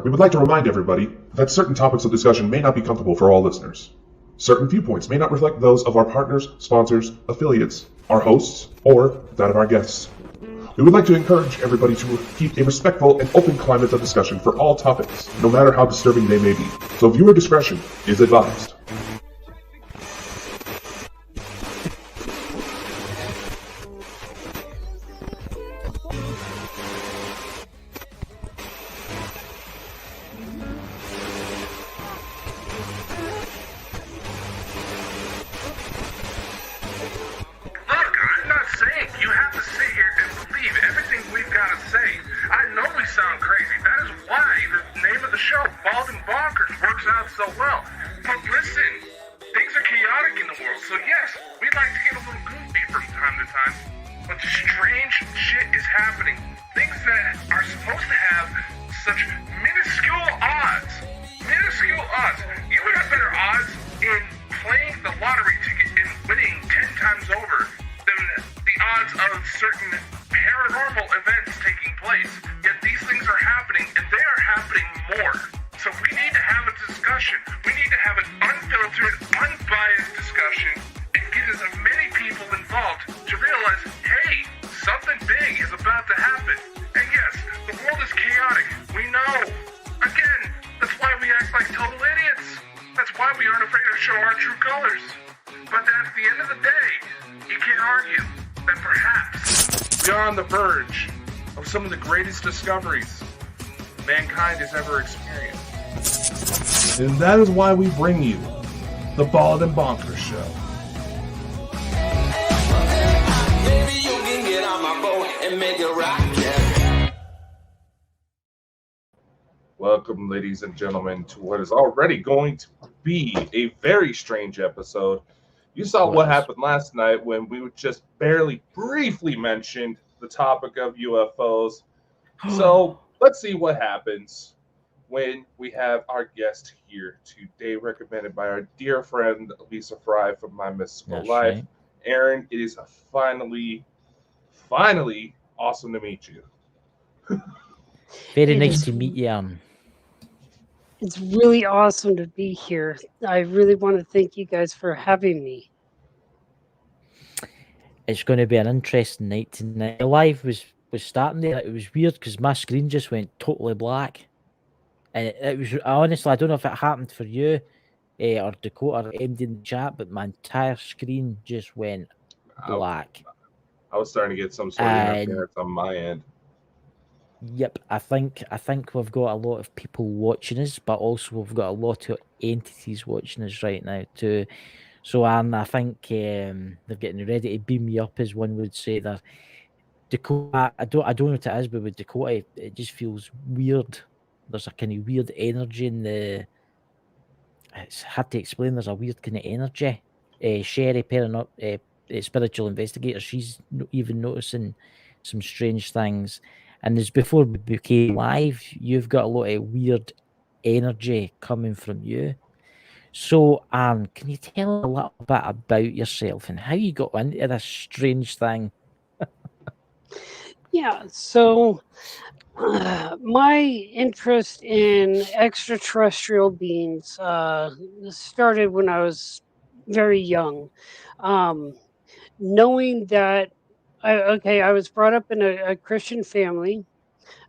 We would like to remind everybody that certain topics of discussion may not be comfortable for all listeners. Certain viewpoints may not reflect those of our partners, sponsors, affiliates, our hosts, or that of our guests. We would like to encourage everybody to keep a respectful and open climate of discussion for all topics, no matter how disturbing they may be. So viewer discretion is advised. Bald and Bonkers works out so well. But listen, things are chaotic in the world, so yes, we'd like to get a little goofy from time to time. But strange shit is happening. Things that are supposed to have such minuscule odds. Minuscule odds. You would have better odds in playing the lottery ticket and winning 10 times over than the odds of certain paranormal events taking place. Yet these things are happening, and they are happening more. So we need to have a discussion. We need to have an unfiltered, unbiased discussion and get as many people involved to realize, hey, something big is about to happen. And yes, the world is chaotic. We know. Again, that's why we act like total idiots. That's why we aren't afraid to show our true colors. But at the end of the day, you can't argue that perhaps we are on the verge of some of the greatest discoveries mankind has ever experienced. And that is why we bring you the Bald and Bonkers Show. Baby, you can get on my boat and make it rock, yeah. Welcome, ladies and gentlemen, to what is already going to be a very strange episode. You saw what happened last night when we just barely briefly mentioned the topic of UFOs. So let's see what happens when we have our guest here today, recommended by our dear friend Lisa Fry from My Mystical Life. Right. Aaron, it is finally awesome to meet you. Very nice to meet you. It's really awesome to be here. I really want to thank you guys for having me. It's going to be an interesting night tonight. The live was starting there. It was weird because my screen just went totally black. And it was, honestly, I don't know if it happened for you or Dakota or MD in the chat, but my entire screen just went black. I was starting to get some sort of interference on my end. Yep, I think we've got a lot of people watching us, but also we've got a lot of entities watching us right now too. So I think they're getting ready to beam me up, as one would say. There, Dakota. I don't know what it is, but with Dakota, it just feels weird. There's a kind of weird energy in the. It's hard to explain. There's a weird kind of energy. Sherry, spiritual investigator, she's even noticing some strange things. And as before we became live, you've got a lot of weird energy coming from you. So, can you tell a little bit about yourself and how you got into this strange thing? Yeah, so my interest in extraterrestrial beings started when I was very young. Knowing that, I was brought up in a Christian family,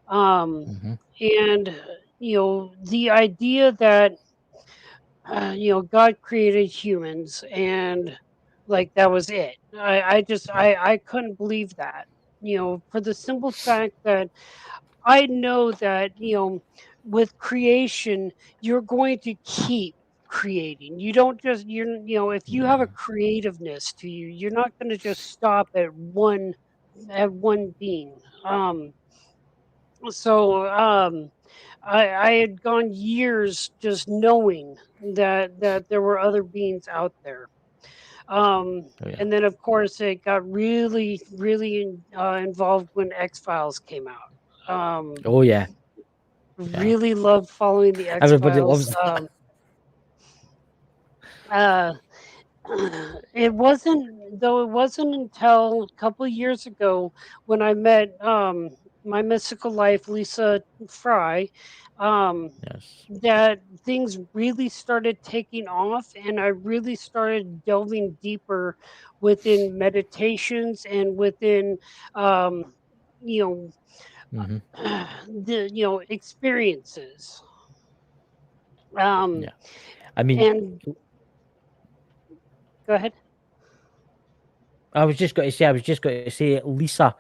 and the idea that God created humans and like that was it. I couldn't believe that. For the simple fact that I know that with creation you're going to keep creating. You don't just if you have a creativeness to you, you're not going to just stop at one being. I had gone years just knowing that there were other beings out there. And then, of course, it got really, really involved when X-Files came out. Really loved following the X-Files. Everybody loves that. It wasn't until a couple of years ago when I met my mystical life, Lisa Fry, Yes. that things really started taking off, and I really started delving deeper within meditations and within, um, you Hmm. the experiences. Um, Yeah. I mean, and go ahead. I was just going to say, Lisa,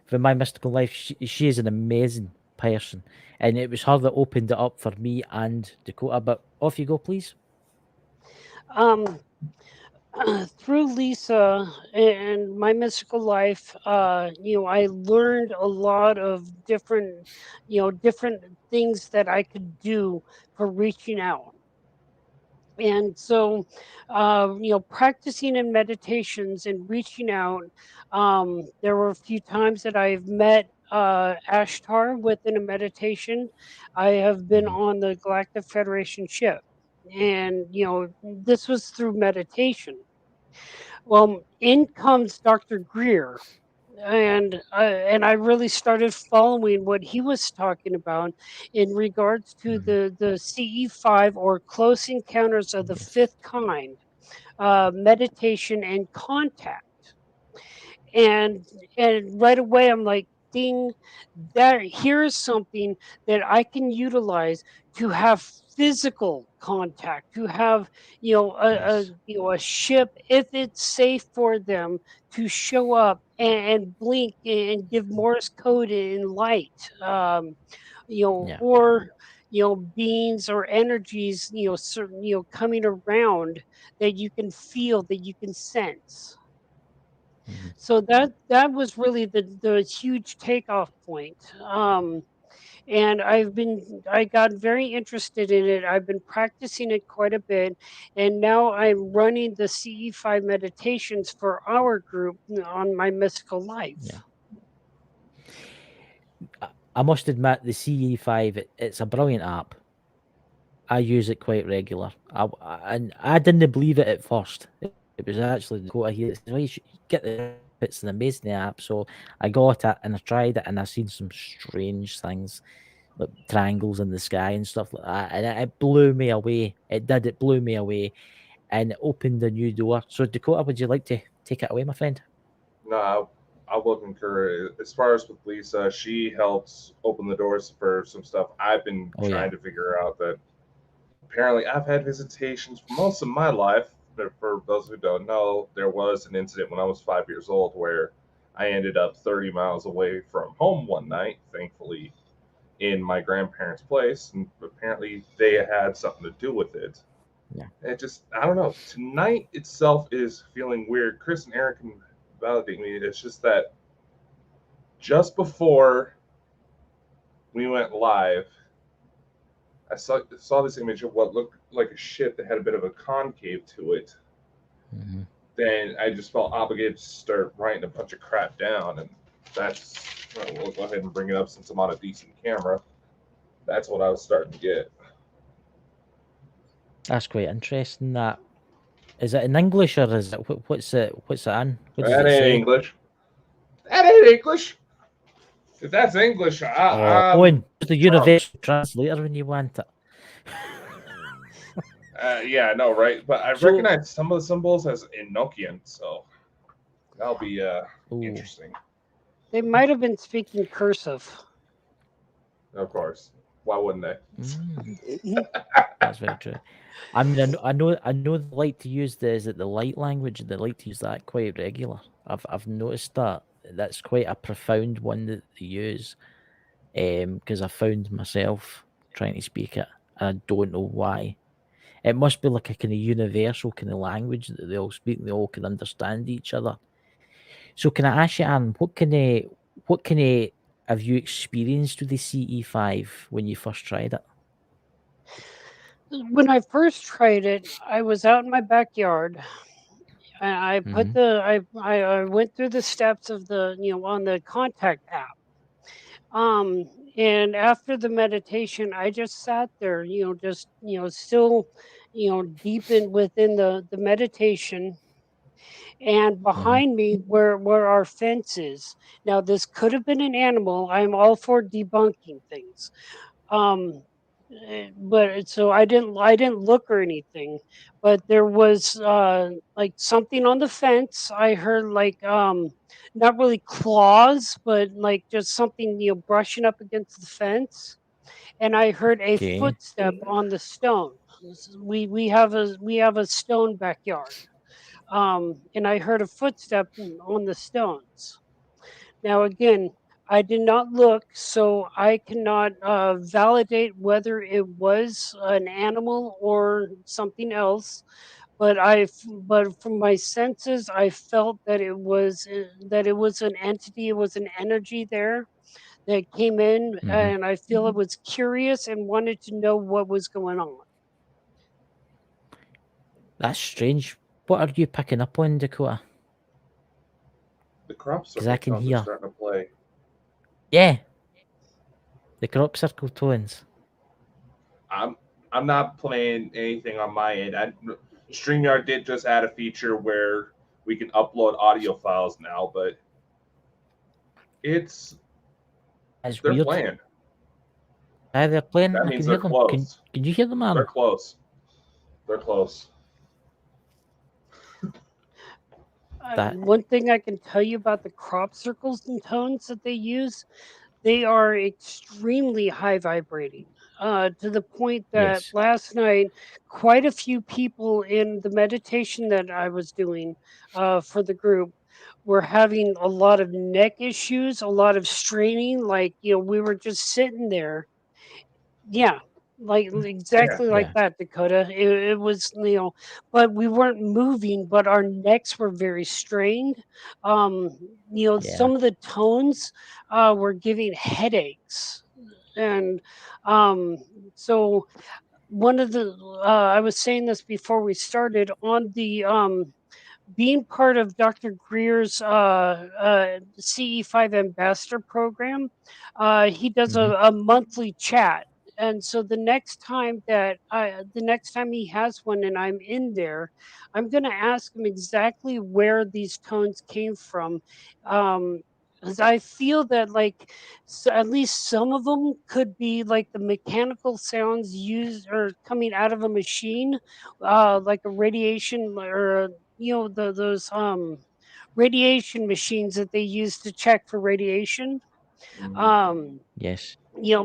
from My Mystical Life, she is an amazing person, and it was her that opened it up for me and Dakota. But off you go, please. Um, through Lisa and my mystical life, I learned a lot of different things that I could do for reaching out. And so, practicing in meditations and reaching out, there were a few times that I've met Ashtar within a meditation. I have been Hmm. on the Galactic Federation ship. And, this was through meditation. Well, in comes Dr. Greer, and I really started following what he was talking about in regards to Hmm. the CE5 or Close Encounters of the Yes. Fifth Kind, meditation and contact. And right away I'm like, ding, that here's something that I can utilize to have physical contact, to have Yes. a ship, if it's safe for them to show up and blink and give Morse code in light, Yeah. or beings or energies, certain, coming around that you can feel, that you can sense. Hmm. So that was really the huge takeoff point. And I got very interested in it. I've been practicing it quite a bit, and now I'm running the CE5 meditations for our group on my mystical life. Yeah. I must admit, the CE5, it's a brilliant app. I use it quite regular. And I didn't believe it at first. It was actually the quote I hear that says, "Well, you should get the it's an amazing app." So I got it and I tried it and I seen some strange things like triangles in the sky and stuff like that. And it blew me away. It did. It blew me away, and it opened a new door. So Dakota, would you like to take it away, my friend? No, I will concur. As far as with Lisa, she helps open the doors for some stuff I've been Oh yeah. trying to figure out. That apparently I've had visitations for most of my life. But for those who don't know, there was an incident when I was 5 years old where I ended up 30 miles away from home one night, thankfully in my grandparents' place, and apparently they had something to do with it. Yeah. It just, I don't know. Tonight itself is feeling weird. Chris and Eric can validate me. It's just that just before we went live, I saw this image of what looked like a ship that had a bit of a concave to it. Hmm. Then I just felt obligated to start writing a bunch of crap down, and that's, well, we'll go ahead and bring it up since I'm on a decent camera. That's what I was starting to get. That's quite interesting. That is it in English or is it what's it? What's it in? What does That it ain't say? English. That ain't English. If that's English, Oh, I'm Owen, the drunk. universal translator when you want it. Yeah, I know, right? But I So, recognize some of the symbols as Enochian, so that'll be oh, interesting. They might have been speaking cursive. Of course. Why wouldn't they? that's very true. I mean, I know they like to use the light language. They like to use that quite regular. I've noticed that. That's quite a profound one that they use. Because I found myself trying to speak it, and I don't know why. It must be like a kind of universal kind of language that they all speak and they all can understand each other. So can I ask you, Anne, what kind of have you experienced with the CE5 when you first tried it? When I first tried it, I was out in my backyard. And Mm-hmm. I went through the steps of the on the contact app. Um, and after the meditation, I just sat there, just still, deep in within the meditation. and behind me where our fence is. Now this could have been an animal. I'm all for debunking things. Um, but so I didn't look or anything, but there was like something on the fence. I heard like not really claws, but like just something brushing up against the fence, and I heard a Okay. footstep on the stone. We have a stone backyard, and I heard a footstep on the stones. Now, again, I did not look, so I cannot validate whether it was an animal or something else. But from my senses, I felt that it was an entity, it was an energy there that came in, Hmm. and I feel it was curious and wanted to know what was going on. That's strange. What are you picking up on, Dakota? The crop 'Cause I circle can tones are hear. starting to play. Yeah, the crop circle tones. I'm not playing anything on my end. StreamYard did just add a feature where we can upload audio files now, but It's they're weird. playing. They're playing. That I means can they're hear them. close. Can you hear them, They're man? close. They're close. That One thing I can tell you about the crop circles and tones that they use, they are extremely high vibrating, to the point that yes. last night, quite a few people in the meditation that I was doing for the group were having a lot of neck issues, a lot of straining. Like, we were just sitting there. Yeah, like Yeah. exactly like Yeah. that, Dakota. It was, but we weren't moving, but our necks were very strained. Um, Yeah. some of the tones were giving headaches, and so one of the I was saying this before we started on the being part of Dr. Greer's CE5 ambassador program. He does Hmm. a monthly chat. And so the next time he has one and I'm in there, I'm going to ask him exactly where these tones came from. Um, 'Cause I feel that like at least some of them could be like the mechanical sounds used or coming out of a machine, like a radiation or those radiation machines that they use to check for radiation, Mhm. um Yes.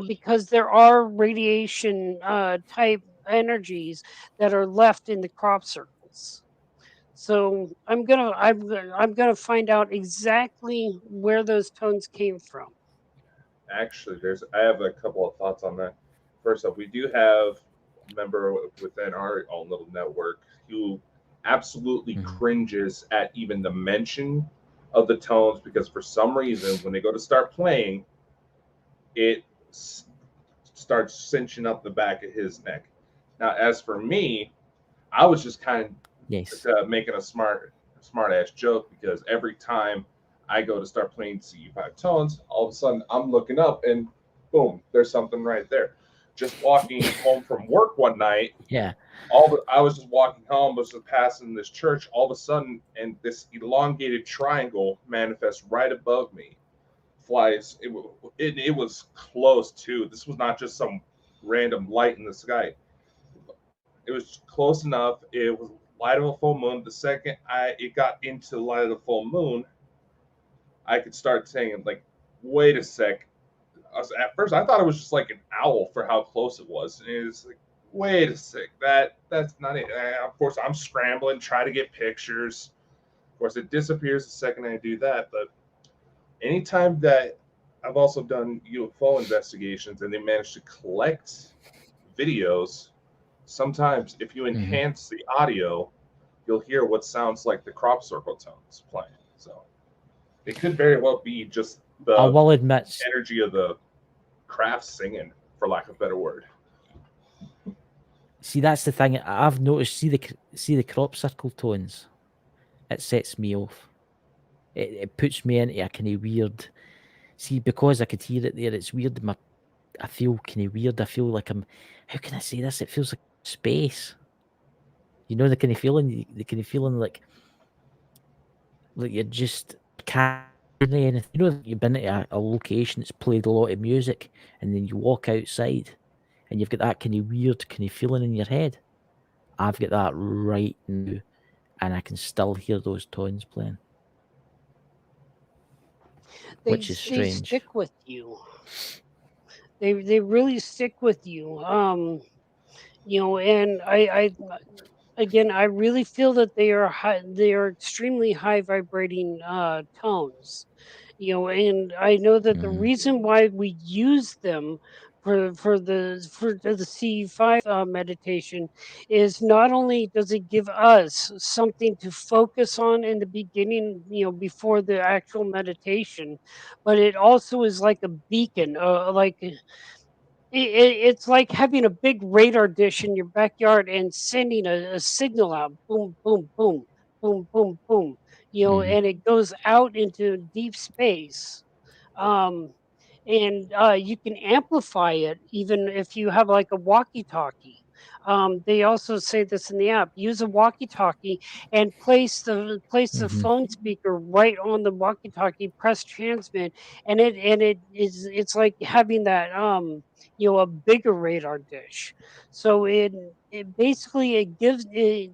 because there are radiation type energies that are left in the crop circles. So I'm gonna find out exactly where those tones came from. Actually, I have a couple of thoughts on that. First up, we do have a member within our own little network who absolutely Hmm. cringes at even the mention of the tones because for some reason when they go to start playing, it starts cinching up the back of his neck. Now, as for me, I was just kind of Yes. making a smart ass joke because every time I go to start playing CE5 tones, all of a sudden I'm looking up and boom, there's something right there. Just walking home from work one night, Yeah. I was just walking home, was just passing this church, all of a sudden, and this elongated triangle manifests right above me. Flies. It was close too. This was not just some random light in the sky. It was close enough. It was light of a full moon. The second it got into the light of the full moon, I could start saying like, "Wait a sec." At first, I thought it was just like an owl for how close it was. And it's like, "Wait a sec, that's not it." Of course, I'm scrambling, try to get pictures. Of course, it disappears the second I do that. But anytime that I've also done UFO investigations and they manage to collect videos, sometimes if you Hmm. enhance the audio, you'll hear what sounds like the crop circle tones playing. So it could very well be just I the will admit. energy of the craft singing, for lack of a better word. See, that's the thing. I've noticed. See the crop circle tones. It sets me off. It puts me into a kind of weird. See, because I could hear it there, it's weird. I feel kind of weird. I feel like I'm. How can I say this? It feels like space. You know the kind of feeling. The kind of feeling like like you just can't hear anything. You know, like you've been at a location that's played a lot of music, and then you walk outside, and you've got that kind of weird kind of feeling in your head. I've got that right now, and I can still hear those tones playing, which is They strange. stick with you. They really stick with you. And again, I really feel that they are high, they are extremely high vibrating tones. And I know that the Mm. reason why we use them for the C5 meditation is not only does it give us something to focus on in the beginning, before the actual meditation, but it also is like a beacon, it's like having a big radar dish in your backyard and sending a signal out, boom, boom, boom, boom, boom, boom, Mhm. and it goes out into deep space. Um, and you can amplify it even if you have like a walkie-talkie. They also say this in the app: use a walkie-talkie and place the Mhm. phone speaker right on the walkie-talkie. Press transmit, and it's like having that a bigger radar dish. So it basically it gives it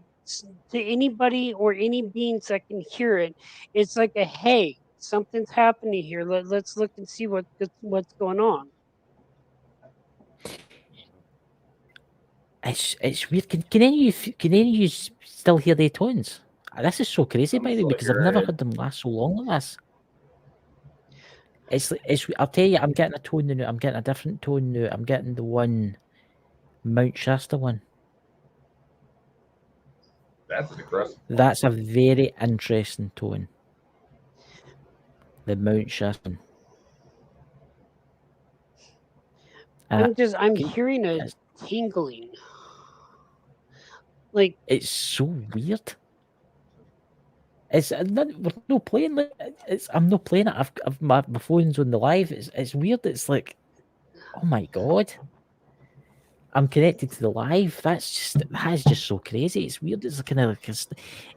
to anybody or any beings that can hear it. It's like a hey, something's happening here. Let's look and see what's going on. It's weird. Can any of you still hear the tones? This is so crazy, I'm by the way, still because I've never hearing it. heard them last so long like this. It's. I'll tell you, I'm getting a tone now. I'm getting a different tone now. I'm getting the one Mount Shasta one. That's an aggressive one. That's a very interesting tone. The Mount Shasta one. And I'm hearing a tingling. Like it's so weird. It's not, we're not playing. Like, I'm not playing it. I've my phone's on the live. It's weird. It's like, oh my god. I'm connected to the live. That's just so crazy. It's weird. It's kind of like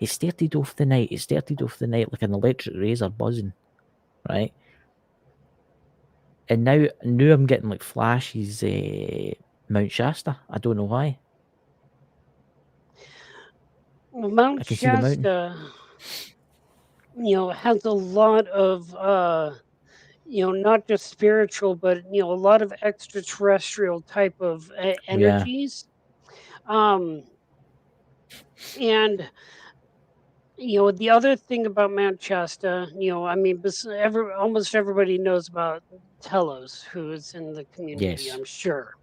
it started off the night. It started off the night like an electric razor buzzing, right? And now I'm getting like flashes. Mount Shasta. I don't know why. Mount I can see the mountain. Shasta, has a lot of not just spiritual, but a lot of extraterrestrial type of Yeah. energies. Um, and the other thing about Mount Shasta, I mean, almost everybody knows about Telos, who is in the community, Yes. I'm sure.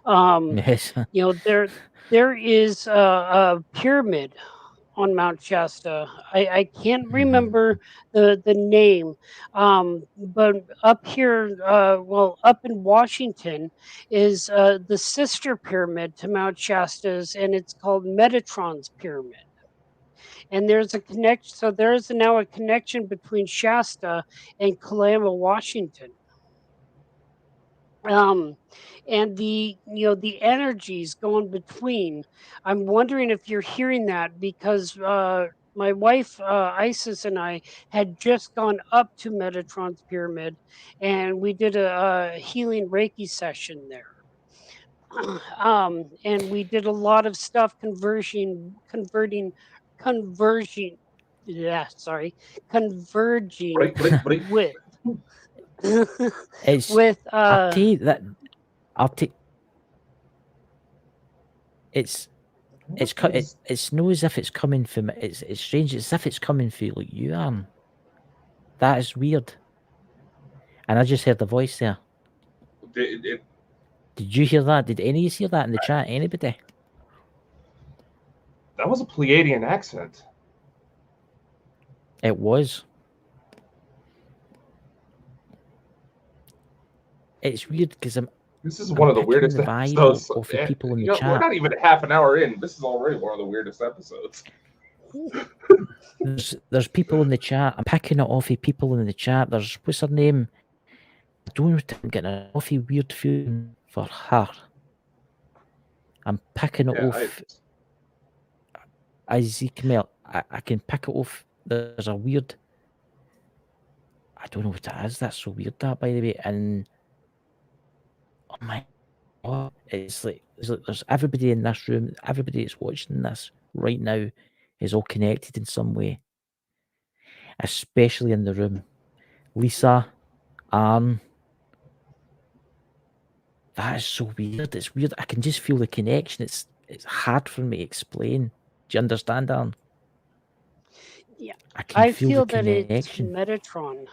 Um, Yes. there is a pyramid on Mount Shasta. I can't Mhm. remember the name, but up here, up in Washington, is the sister pyramid to Mount Shasta's, and it's called Metatron's pyramid. And there's a connection. So there is now a connection between Shasta and Kalama, Washington. Um, and the energies going between. I'm wondering if you're hearing that because my wife Isis and I had just gone up to Metatron's pyramid, and we did a healing Reiki session there. And we did a lot of stuff converging. Yeah, sorry, converging Break. with It's. with I'll tell you that. I'll take. It's. It's no as if it's coming from. It's strange. It's as if it's coming from like you, Aaron. That is weird. And I just heard the voice there. Did you hear that? Did any of you hear that in the chat? Anybody? That was a Pleiadian accent. It was. It's weird because This is one of the picking weirdest the vibe episodes. of the people in the We're chat. not even half an hour in. This is already one of the weirdest episodes. There's people in the chat. I'm picking it off of people in the chat. There's what's her name? I don't know. I'm getting an awfully weird feeling for her. I'm picking it off. Ezekiel. I can pick it off. There's a weird I don't know what it is. That's so weird, that, by the way. And oh my God, it's like there's everybody in this room, everybody that's watching this right now is all connected in some way, especially in the room. Lisa, Arn. That is so weird. It's weird. I can just feel the connection. It's hard for me to explain. Do you understand, Arn? Yeah, I can I feel feel the that it's connection. Metatron.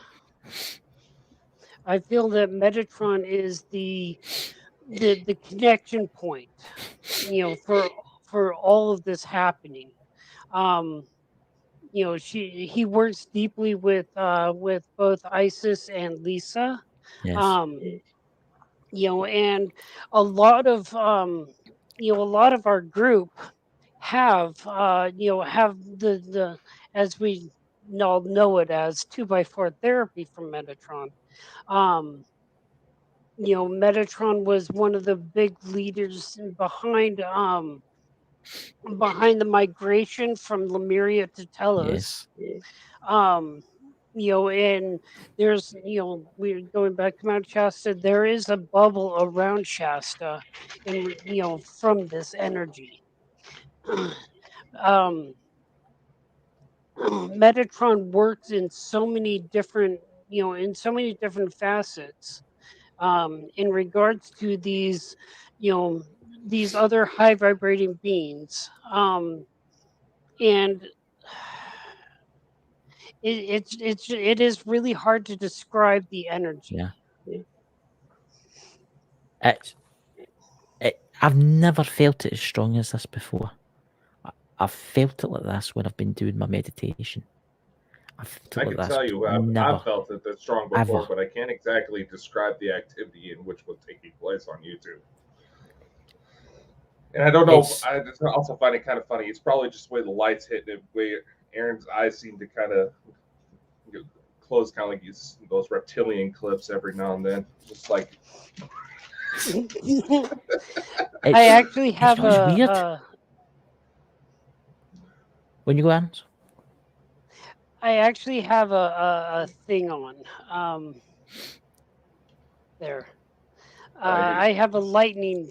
I feel that Metatron is the connection point, for all of this happening. Um, he works deeply with both Isis and Lisa. Yes. Um, and a lot of a lot of our group have have the as we all know it as 2x4 therapy from Metatron. Um, Metatron was one of the big leaders behind the migration from Lemuria to Telos. Yes. Um, and there's, we're going back to Mount Shasta, there is a bubble around Shasta and, from this energy. um, Metatron works in so many different, facets, in regards to these other high vibrating beings. And it is really hard to describe the energy. Yeah. I've never felt it as strong as this before. I've felt it like this when I've been doing my meditation. I've felt I it can like tell this, you, but I've never. felt it that strong before, Ever. but I can't exactly describe the activity in which was taking place on YouTube. And I don't know. I also find it kind of funny. It's probably just the way the lights hit and the way Aaron's eyes seem to kind of close, kind of like those reptilian clips every now and then. Just like I actually have it's weird. When you go on, I actually have a thing on. There. I have a lightning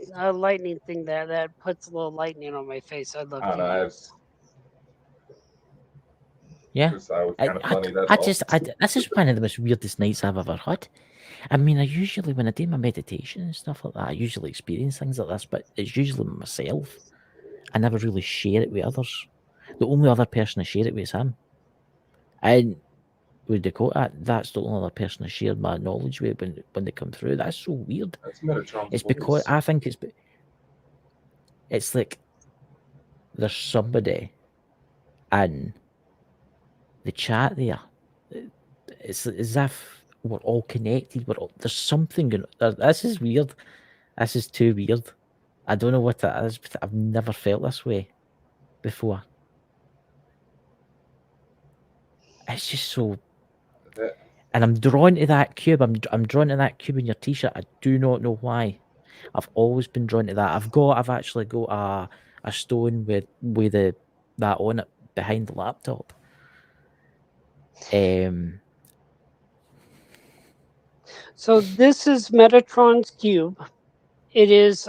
thing that puts a little lightning on my face. I'd love to use. yeah. It's kind of funny. This is one of the most weirdest nights I've ever had. I mean, I usually, when I do my meditation and stuff like that, I usually experience things like this, but it's usually myself. I never really share it with others. The only other person I share it with is him. And with Dakota, that's the only other person I shared my knowledge with when they come through. That's so weird. That's Metatron's It's because voice. I think it's like there's somebody in the chat there. It's as if we're all connected. There's something going on. This is weird. This is too weird. I don't know what that is, but I've never felt this way before. It's just so. And I'm drawn to that cube. I'm drawn to that cube in your t-shirt. I do not know why. I've always been drawn to that. I've actually got a stone with that on it behind the laptop. So this is Metatron's cube. It is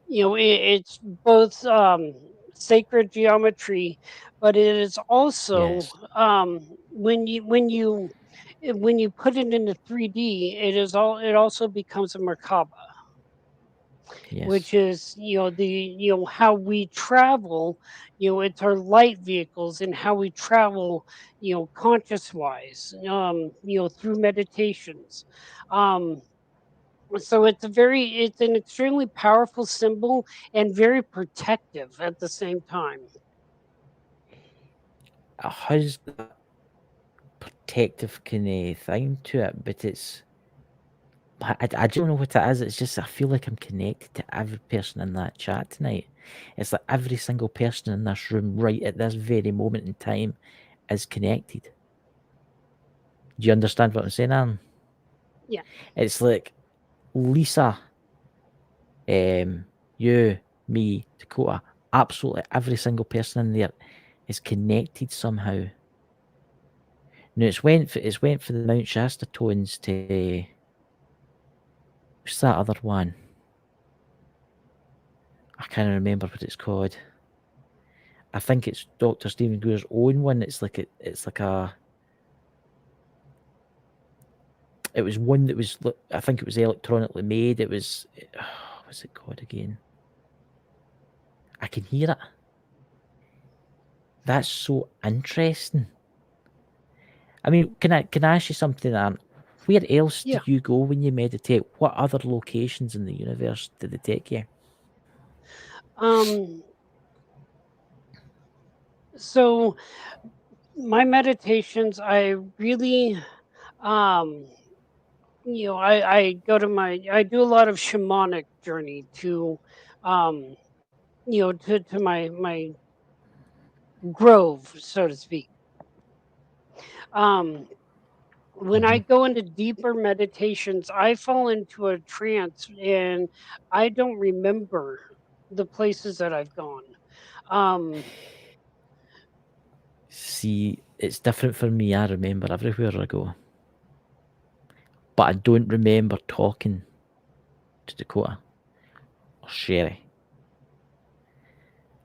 it's both sacred geometry, but it is also when you put it into 3D, it also becomes a Merkaba. Yes. Which is how we travel, it's our light vehicles and how we travel, conscious wise, through meditations. So it's an extremely powerful symbol and very protective at the same time. It has that protective kind of thing to it, but I don't know what it is. It's just I feel like I'm connected to every person in that chat tonight. It's like every single person in this room right at this very moment in time is connected. Do you understand what I'm saying, Aaron? Yeah. It's like Lisa, you, me, Dakota, absolutely every single person in there is connected somehow. No, it's went for the Mount Shasta tones to what's that other one? I can't remember what it's called. I think it's Dr. Stephen Greer's own one. It's like it was one that was, I think it was electronically made. It was, what's it called again? I can hear it. That's so interesting. I mean, can I ask you something, Aaron? Where else Yeah. do you go when you meditate? What other locations in the universe did they take you? So my meditations, I really, I go to I do a lot of shamanic journey to, to my grove, so to speak. When I go into deeper meditations, I fall into a trance and I don't remember the places that I've gone. Um, See, it's different for me. I remember everywhere I go, but I don't remember talking to Dakota or Sherry.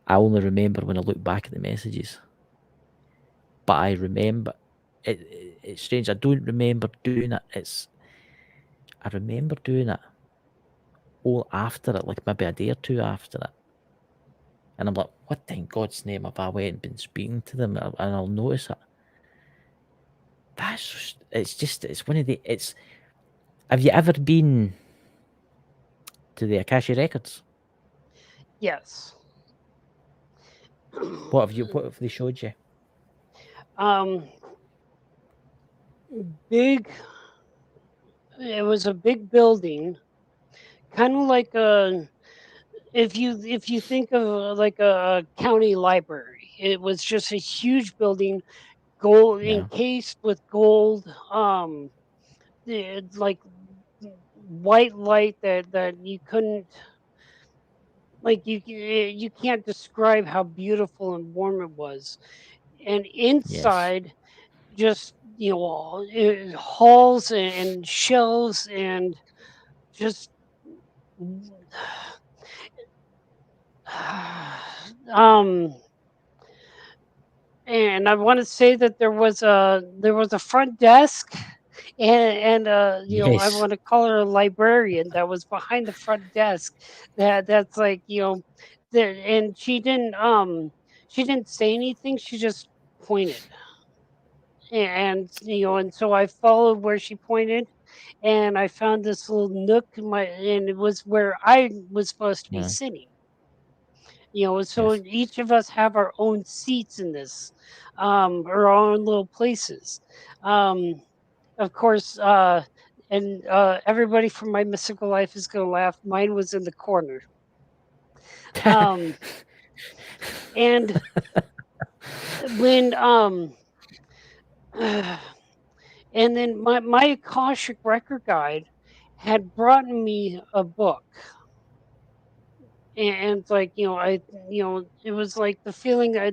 I only remember when I look back at the messages. But I remember it's strange. I don't remember doing it. I remember doing it all after it, like maybe a day or two after it. And I'm like, what in God's name have I went and been speaking to them? And I'll notice it. It's one of the, have you ever been to the Akashic records? yes. What have they showed you? Big. It was a big building, kind of like a. If you think of like a county library, it was just a huge building, gold Yeah. encased with gold. Like white light that you couldn't like you can't describe how beautiful and warm it was. And Yes. inside, just halls and shelves and just um and I want to say that there was a front desk and I Yes. want to call her a librarian that was behind the front desk that's like there, and she didn't say anything, she just pointed. And and so I followed where she pointed and I found this little nook in and it was where I was supposed to be Yeah. sitting. So Yes. each of us have our own seats in this, our own little places. Um, of course, and everybody from my mystical life is going to laugh. Mine was in the corner. Um, and when and then my Akashic record guide had brought me a book. And it's like it was like the feeling I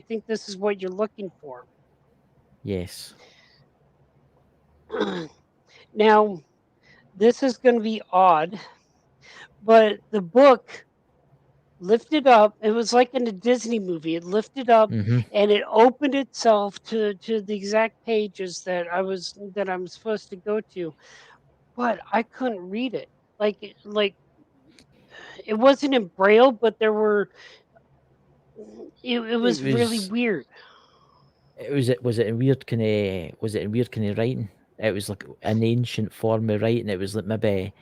think this is what you're looking for. Yes. Now, this is going to be odd, but the book lifted up. It was like in a Disney movie. It lifted up Mm-hmm. and it opened itself to the exact pages that I'm supposed to go to, but I couldn't read it. Like it wasn't in braille, but there were. It It was really was weird. was it in weird kind of writing? It was like an ancient form of writing. It was like maybe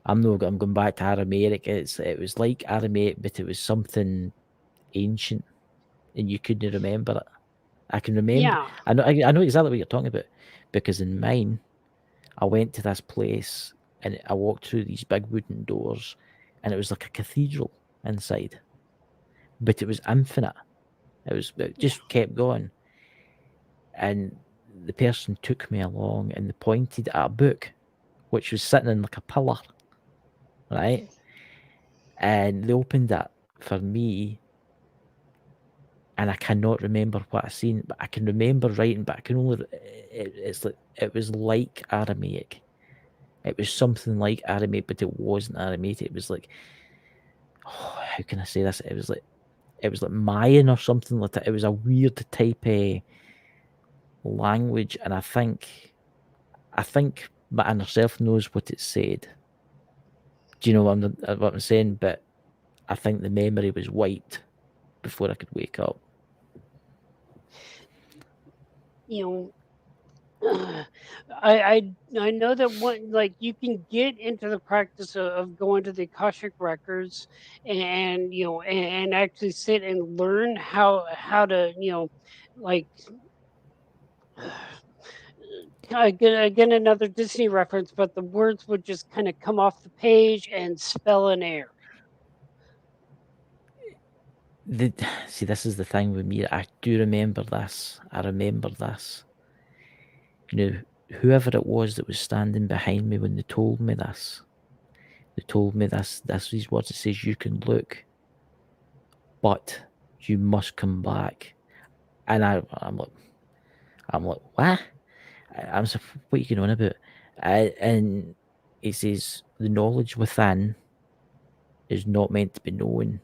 I'm going back to Aramaic. It was like Aramaic, but it was something ancient, and you couldn't remember it. I can remember. Yeah. I know exactly what you're talking about, because in mine, I went to this place and I walked through these big wooden doors, and it was like a cathedral inside, but it was infinite. It Yeah. just kept going, and the person took me along and they pointed at a book, which was sitting in like a pillar, right? And they opened it for me, and I cannot remember what I seen, but I can remember writing, but I can only it's like it was like Aramaic. It was something like Aramaic, but it wasn't Aramaic. It was like, oh, how can I say this? It was like Mayan or something like that. It was a weird type of language, and I think my inner self knows what it said. Do you know what I'm saying? But I think the memory was wiped before I could wake up. You know, I know that one, like, you can get into the practice of going to the Akashic records and and actually sit and learn how to like again another Disney reference, but the words would just kind of come off the page and spell an air. See, this is the thing with me. I do remember this. I remember this. You know, whoever it was that was standing behind me when they told me this, these words. It says, you can look, but you must come back. And I'm like, what? I'm like, what are you going on about? And it says, the knowledge within is not meant to be known.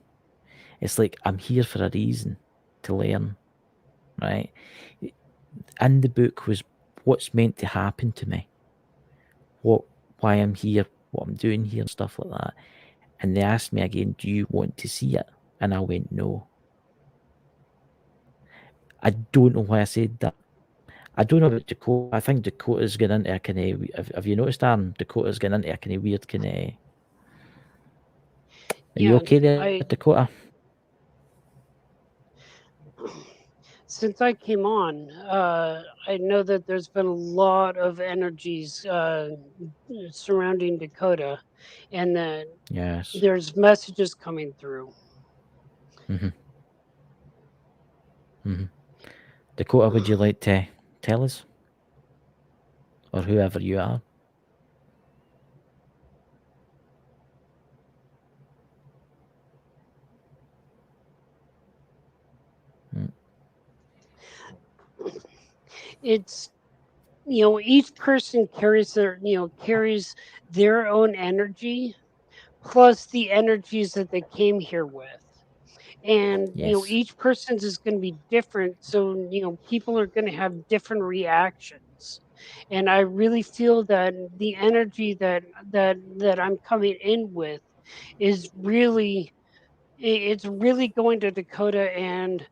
It's like, I'm here for a reason, to learn, right? In the book was what's meant to happen to me, why I'm here, what I'm doing here, and stuff like that. And they asked me again, do you want to see it? And I went, no. I don't know why I said that. I don't know about Dakota. I think Dakota's getting into a kind of... Have you noticed, Aaron? Dakota's getting into a kind of weird kind of... Are you okay there, Dakota? Since I came on, I know that there's been a lot of energies surrounding Dakota, and that Yes. there's messages coming through. Dakota, would you like to tell us? Or whoever you are? It's each person carries their own energy, plus the energies that they came here with. And Yes. each person's is going to be different, so people are going to have different reactions. And I really feel that the energy that I'm coming in with is really it's really going to Dakota and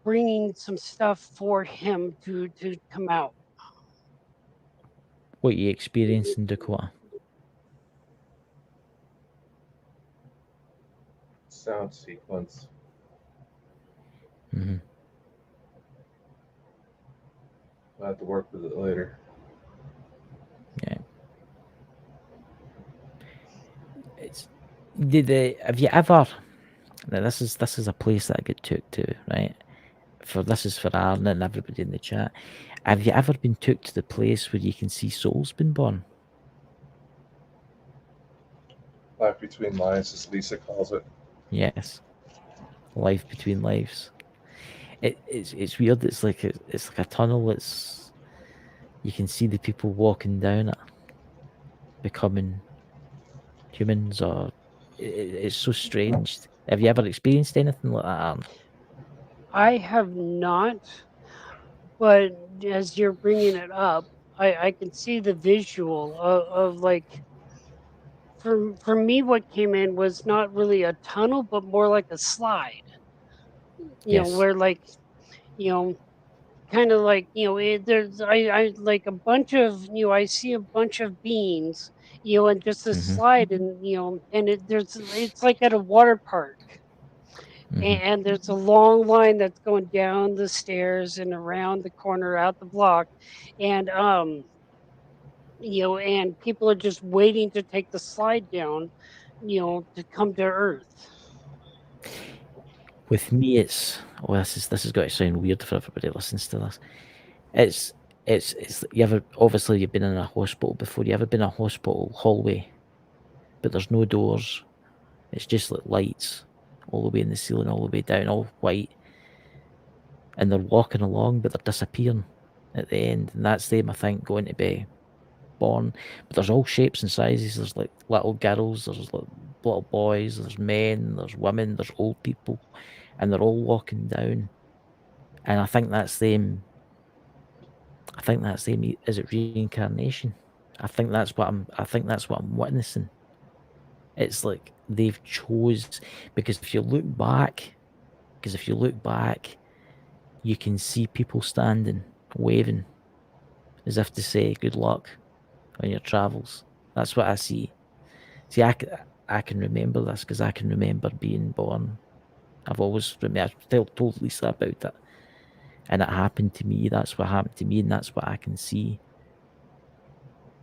bringing some stuff for him to come out. What you experienced in Dakota? Sound sequence. I'll have to work with it later. Yeah. Have you ever... Now this is a place that I get took to, right? This is for Aaron and everybody in the chat. Have you ever been took to the place where you can see souls been born? Life between lives, as Lisa calls it. Yes. Life between lives. It's weird. It's like a tunnel. You can see the people walking down it, becoming humans, or it's so strange. Have you ever experienced anything like that, Aaron? I have not, but as you're bringing it up, I can see the visual of like, for me, what came in was not really a tunnel, but more like a slide. Yes. Where like, kind of like, there's I like a bunch of I see a bunch of beans, and just a slide, and and it's like at a water park. And there's a long line that's going down the stairs and around the corner, out the block, and and people are just waiting to take the slide down, to come to Earth. With me, it's this has got to sound weird for everybody that listens to this. It's you ever... obviously you've been in a hospital before. You ever been in a hospital hallway, but there's no doors. It's just like lights all the way in the ceiling, all the way down, all white. and they're walking along, but they're disappearing at the end, and that's them, I think, going to be born. But there's all shapes and sizes. There's like little girls, there's like little boys, there's men, there's women, there's old people, and they're all walking down. And I think that's them. I think that's them. Is it reincarnation? I think that's what I'm witnessing. It's like they've chose, because if you look back, you can see people standing, waving, as if to say good luck on your travels. That's what I see. See, I can remember this because I can remember being born. I've always remembered. I told Lisa about it, and it happened to me. That's what happened to me, and that's what I can see.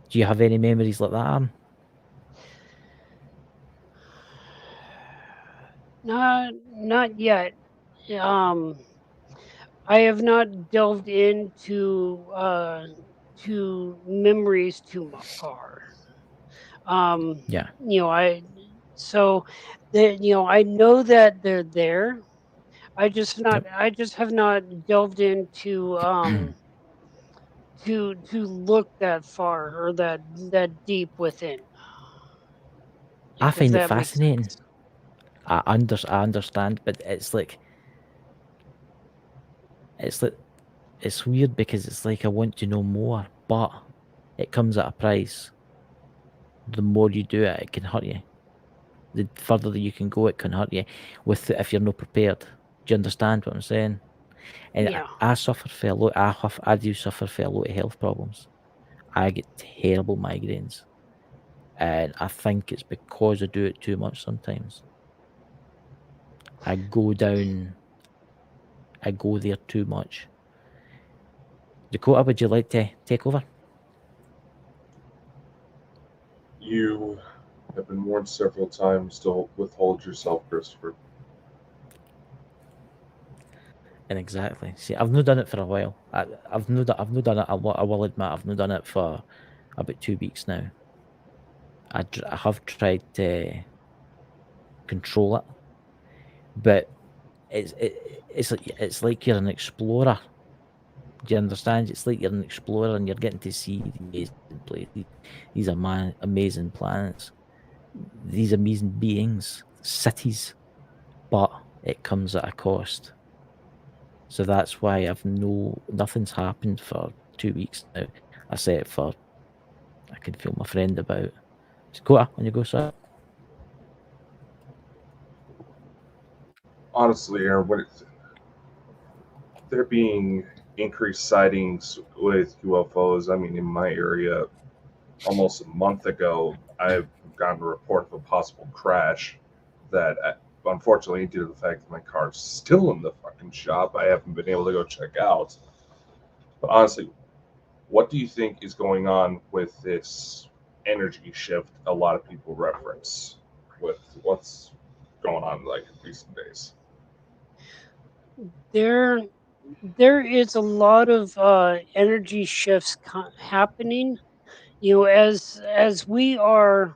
Do you have any memories like that, Aaron? Not yet. I have not delved into to memories too far. Yeah. So I know that they're there. I just have not delved into to look that far or that deep within. I If find it that makes fascinating. sense. I understand, but it's like it's weird because it's like I want to know more, but it comes at a price. The more you do it, it can hurt you. The further that you can go, it can hurt you. If you're not prepared. Do you understand what I'm saying? And Yeah. I suffer for a lot. I do suffer for a lot of health problems. I get terrible migraines, and I think it's because I do it too much sometimes. I go down. I go there too much. Dakota, would you like to take over? You have been warned several times to withhold yourself, Christopher. And exactly. See, I've not done it for a while. I've not done it a lot. I will admit, I've not done it for about 2 weeks now. I have tried to control it, but it's like you're an explorer. Do you understand? It's like you're an explorer and you're getting to see the amazing places, these amazing planets, these amazing beings, cities, but it comes at a cost. So that's why nothing's happened for 2 weeks now. I say it for I can feel my friend about. Dakota, on you go, sir. Honestly, Aaron, there being increased sightings with UFOs, I mean, in my area, almost a month ago, I've gotten a report of a possible crash that, unfortunately, due to the fact that my car's still in the fucking shop, I haven't been able to go check out. But honestly, what do you think is going on with this energy shift a lot of people reference with what's going on like in recent days? There is a lot of energy shifts happening. As we as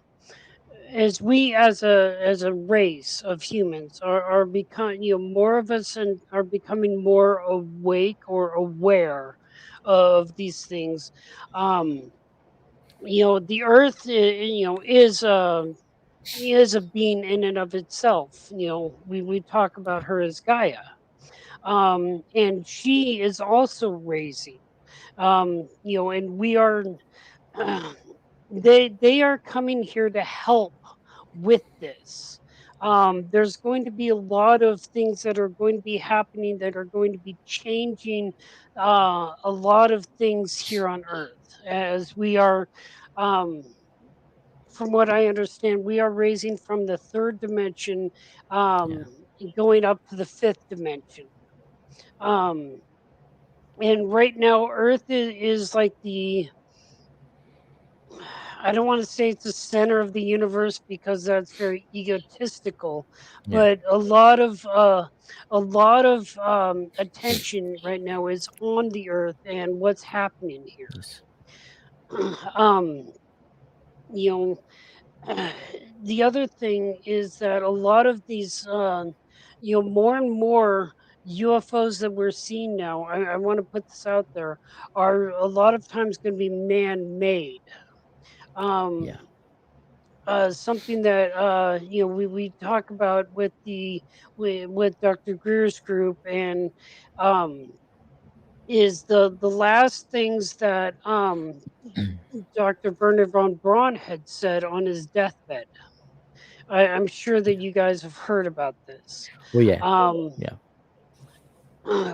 a race of humans are becoming, more of us and are becoming more awake or aware of these things. um the earth is a being in and of itself. We talk about her as Gaia, and she is also raising, and we are they are coming here to help with this. There's going to be a lot of things that are going to be happening that are going to be changing a lot of things here on Earth, as we are, um, from what I understand, we are raising from the third dimension, Yeah. and going up to the fifth dimension. Um, and right now, Earth is like the, I don't want to say it's the center of the universe because that's very egotistical, Yeah. but a lot of attention right now is on the earth and what's happening here. Yes. um, you know, the other thing is that a lot of these, more and more. UFOs that we're seeing now, I want to put this out there, are a lot of times going to be man-made. Um, Yeah. Something that we talk about with with Dr. Greer's group, and um, is the last things that Dr. Werner von Braun had said on his deathbed. I'm sure that you guys have heard about this. Oh yeah. Um, Yeah.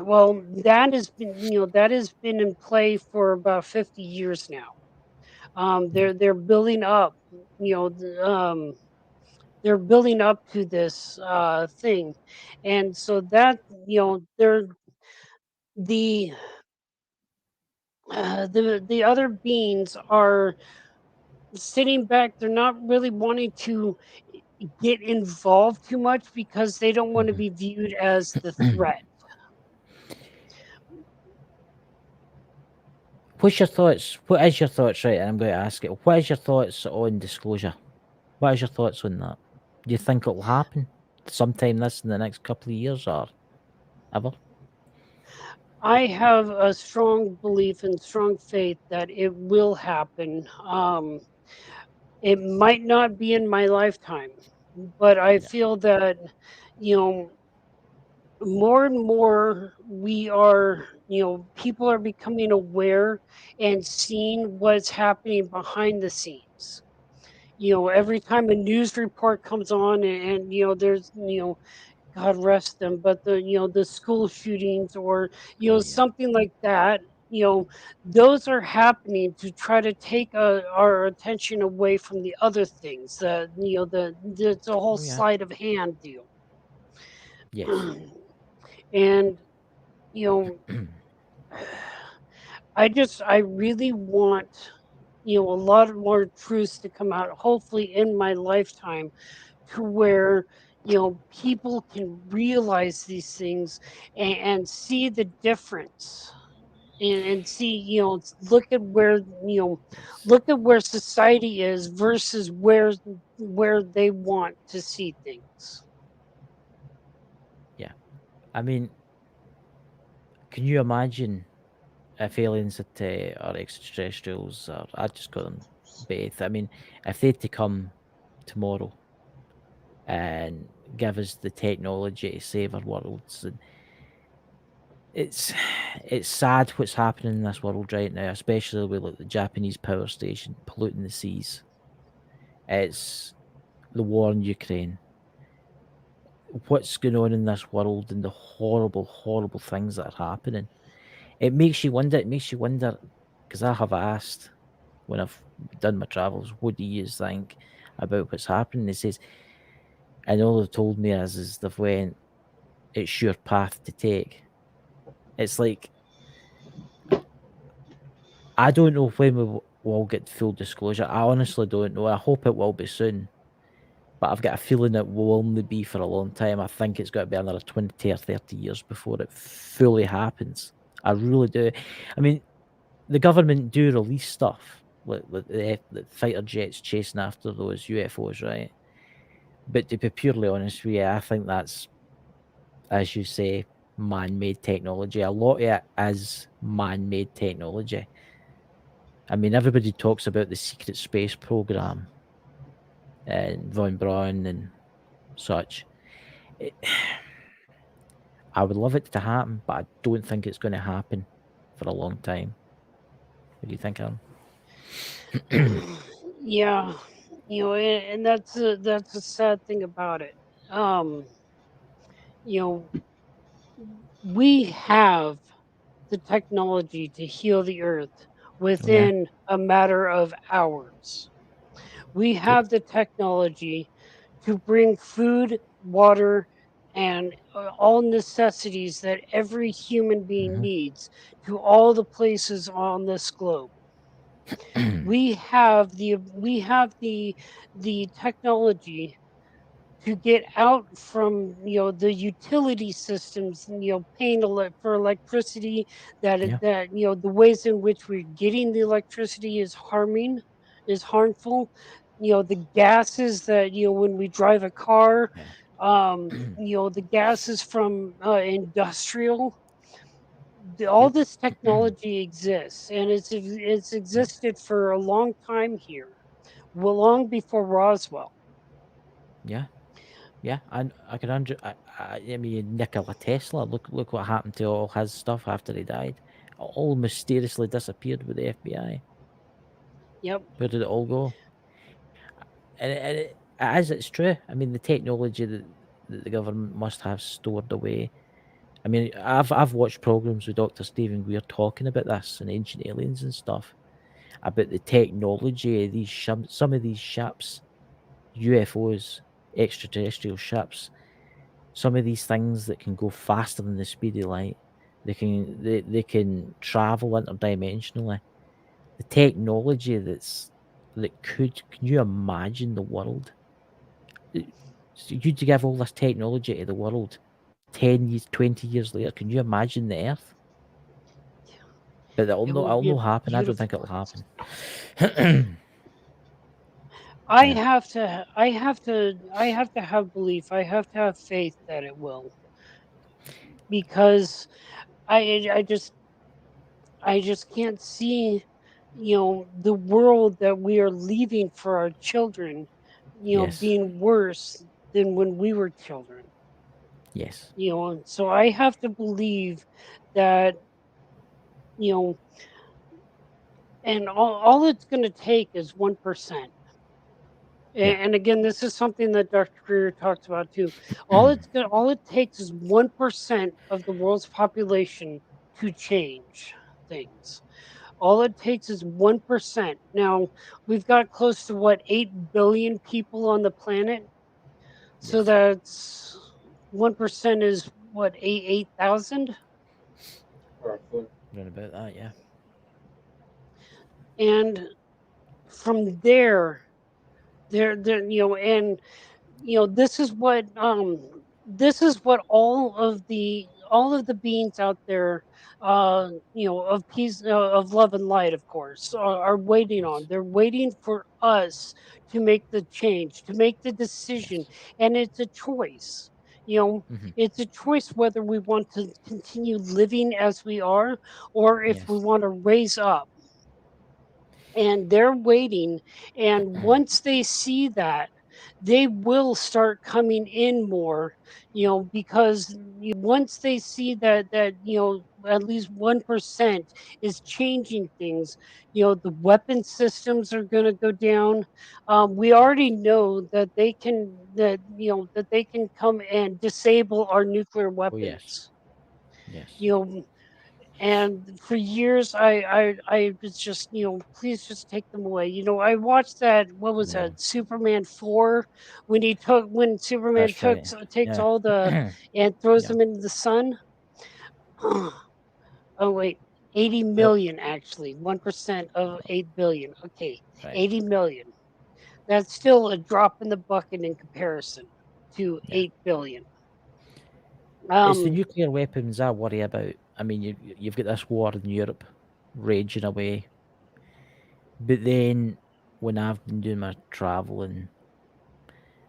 well, that has been that has been in play for about 50 years now. Yeah. They're building up, you know, they're building up to this thing, and so that they're the the other beings are sitting back. They're not really wanting to get involved too much because they don't want to be viewed as the threat. What's your thoughts? What is your thoughts? Right, and I'm going to ask it. What is your thoughts on disclosure? What is your thoughts on that? Do you think it will happen sometime this in the next couple of years or ever? I have a strong belief and strong faith that it will happen. It might not be in my lifetime, but I Yeah. feel that, you know, more and more we are, people are becoming aware and seeing what's happening behind the scenes. Yeah. Every time a news report comes on, and there's, God rest them, but the school shootings, or Oh yeah. something like that, those are happening to try to take our attention away from the other things. It's a whole Oh yeah. sleight of hand deal. Yes. And you know I really want, a lot more truths to come out, hopefully in my lifetime, to where people can realize these things, and see the difference, and see, look at where, Yes. look at where society is versus where they want to see things. Yeah. I mean, can you imagine if aliens or extraterrestrials, or I just call them both. I mean, if they'd to come tomorrow and give us the technology to save our worlds, and it's it's sad what's happening in this world right now, especially with like the Japanese power station polluting the seas. It's the war in Ukraine. What's going on in this world and the horrible, horrible things that are happening. It makes you wonder. It makes you wonder because I have asked when I've done my travels, what do you think about what's happening? He says, and all they've told me is they've went, it's your path to take. It's like, I don't know when we'll get full disclosure. I honestly don't know. I hope it will be soon. But I've got a feeling it will only be for a long time. I think it's got to be another 20 or 30 years before it fully happens. I really do. I mean, the government do release stuff like the fighter jets chasing after those UFOs, right? But to be purely honest with you, I think that's, as you say, man-made technology. A lot of it is man-made technology. I mean, everybody talks about the secret space program and von Braun and such. It, I would love it to happen, but I don't think it's going to happen for a long time. What do you think, Aaron? Yeah, and that's a sad thing about it. Um, you know, we have the technology to heal the earth Oh yeah. within a matter of hours. We Yep. have the technology to bring food, water, and all necessities that every human being Hmm. needs to all the places on this globe. We have the technology to get out from, the utility systems, paying for electricity, Yeah. that the ways in which we're getting the electricity is harmful. The gases that, when we drive a car, Yeah. The gases from industrial. All Yep. this technology exists, and it's existed for a long time here, well, long before Roswell. Yeah. Yeah, and I can I mean, Nikola Tesla. Look what happened to all his stuff after he died. All mysteriously disappeared with the FBI. Yep. Where did it all go? As it's true. I mean, the technology that the government must have stored away. I mean, I've watched programs with Dr. Stephen Weir talking about this and ancient aliens and stuff, about the technology of these some of these ships, UFOs, extraterrestrial ships. Some of these things that can go faster than the speed of light. They can travel interdimensionally. The technology can you imagine the world? So you'd give all this technology to the world 10 years, 20 years later. Can you imagine the Earth? But It would it'll be a not happen. I don't beautiful think it'll place. happen. I Yeah. have to have belief. I have to have faith that it will, because I just can't see, the world that we are leaving for our children, Yes. being worse than when we were children. Yes. And so I have to believe that, you know, and all it's going to take is 1%. Yeah. And again, this is something that Dr. Greer talks about too. All it takes is 1% of the world's population to change things. All it takes is 1%. Now, we've got close to what, 8 billion people on the planet. So Yes. that's 1% is what, 8,000? Roughly. Right about that. Yeah. And from there, and this is what all of the beings out there, of peace, of love and light, of course, are waiting on. Yes. They're waiting for us to make the change, to make the decision. Yes. And it's a choice. you know Hmm. it's a choice whether we want to continue living as we are, or if we Yes. want to raise up. And they're waiting, and once they see that, they will start coming in more, because once they see that at least 1% is changing things, the weapon systems are going to go down. We already know that they can come and disable our nuclear Oh yes. weapons. Yes. you know and for years, I was just, please just take them away. I watched that. What was Yeah. that? Superman 4, when Superman That's right. takes Yeah. all the and throws Yeah. them into the sun. Oh wait, 80 Nope. million actually. 1% of 8 billion. Okay, Right. 80 million. That's still a drop in the bucket in comparison to Yeah. 8 billion. It's the Um, nuclear weapons I worry about. I mean, you've got this war in Europe raging away, but then when I've been doing my traveling,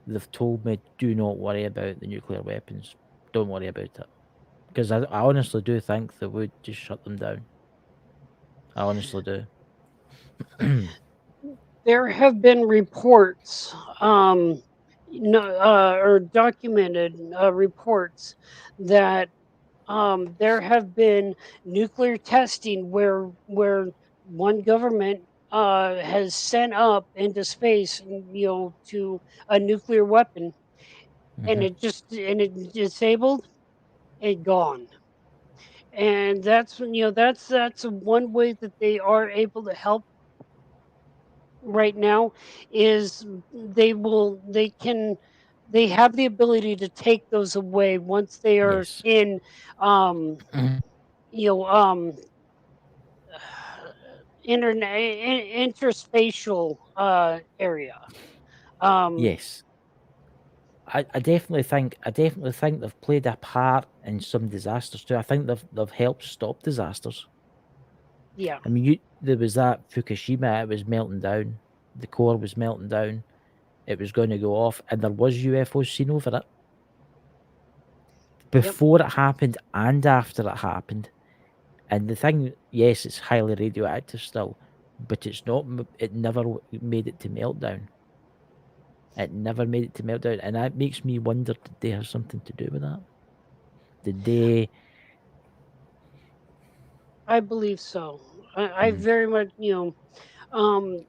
they've told me do not worry about the nuclear weapons. Don't worry about it, because I honestly do think they would just shut them down. I honestly do. there have been reports, no, or documented reports that there have been nuclear testing where one government has sent up into space, to a nuclear weapon, and Hmm. it disabled, it gone. And that's one way that they are able to help right now, is they have the ability to take those away once they are Yes. in, um you know um interspatial area. um Yes. I definitely think they've played a part in some disasters too. I think they've helped stop disasters. yeah. I mean, there was that Fukushima. It was melting down. The core was melting down. It was going to go off, and there was UFOs seen over it. before it happened and after it happened. And the thing, yes, it's highly radioactive still, but it's not. It never made it to meltdown. It never made it to meltdown, and that makes me wonder: did they have something to do with that? Did they? I believe so. I Mhm. very much, um,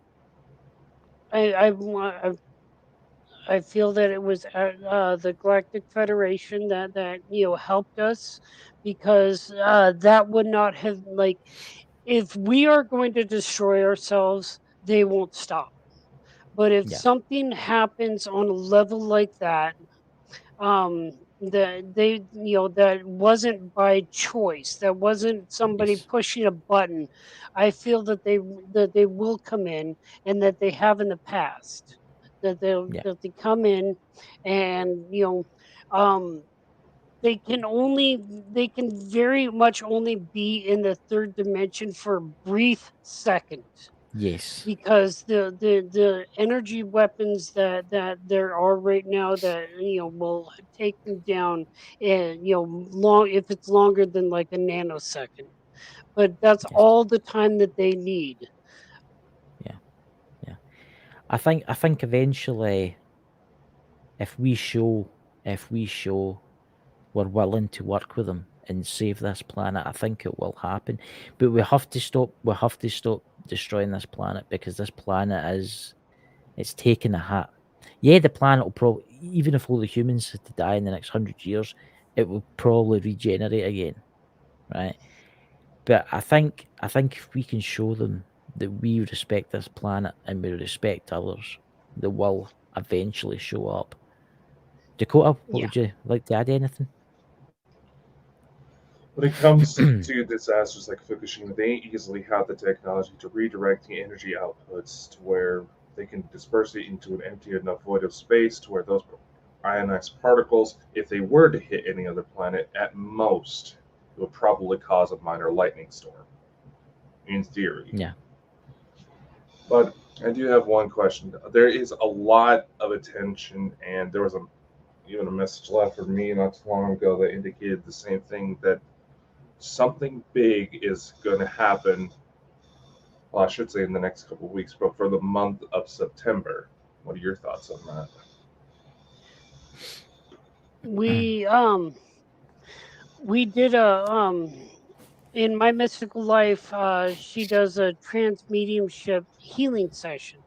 I feel that it was the Galactic Federation that helped us, because that would not have, like, if we are going to destroy ourselves, they won't stop. But if Yeah. something happens on a level like that, that that wasn't by choice, that wasn't somebody Yes. pushing a button, I feel that they will come in, and that they have in the past, Yeah. that they come in, and um they can only, they can very much only be in the third dimension for a brief second, Yes. because the energy weapons that there are right now, that will take them down, and long, if it's longer than like a nanosecond, but that's Yes. all the time that they need. Yeah. Yeah. I think eventually, if we show, if we show we're willing to work with them and save this planet, I think it will happen. But we have to stop. We have to stop destroying this planet, because this planet is, it's taking a hit. Yeah, the planet will probably, even if all the humans had to die in the next 100 years, it will probably regenerate again, right? But I think if we can show them that we respect this planet and we respect others, they will eventually show up. Dakota, what Yeah. would you like to add? Anything? When it comes to disasters like Fukushima, they easily have the technology to redirect the energy outputs to where they can disperse it into an empty enough void of space to where those ionized particles, if they were to hit any other planet, at most, it would probably cause a minor lightning storm, in theory. Yeah. But I do have one question. There is a lot of attention, and there was even a message left for me not too long ago that indicated the same thing, that something big is going to happen. Well, I should say in the next couple of weeks, but for the month of September. What are your thoughts on that? we um we did a in my mystical life, she does a trans mediumship healing sessions,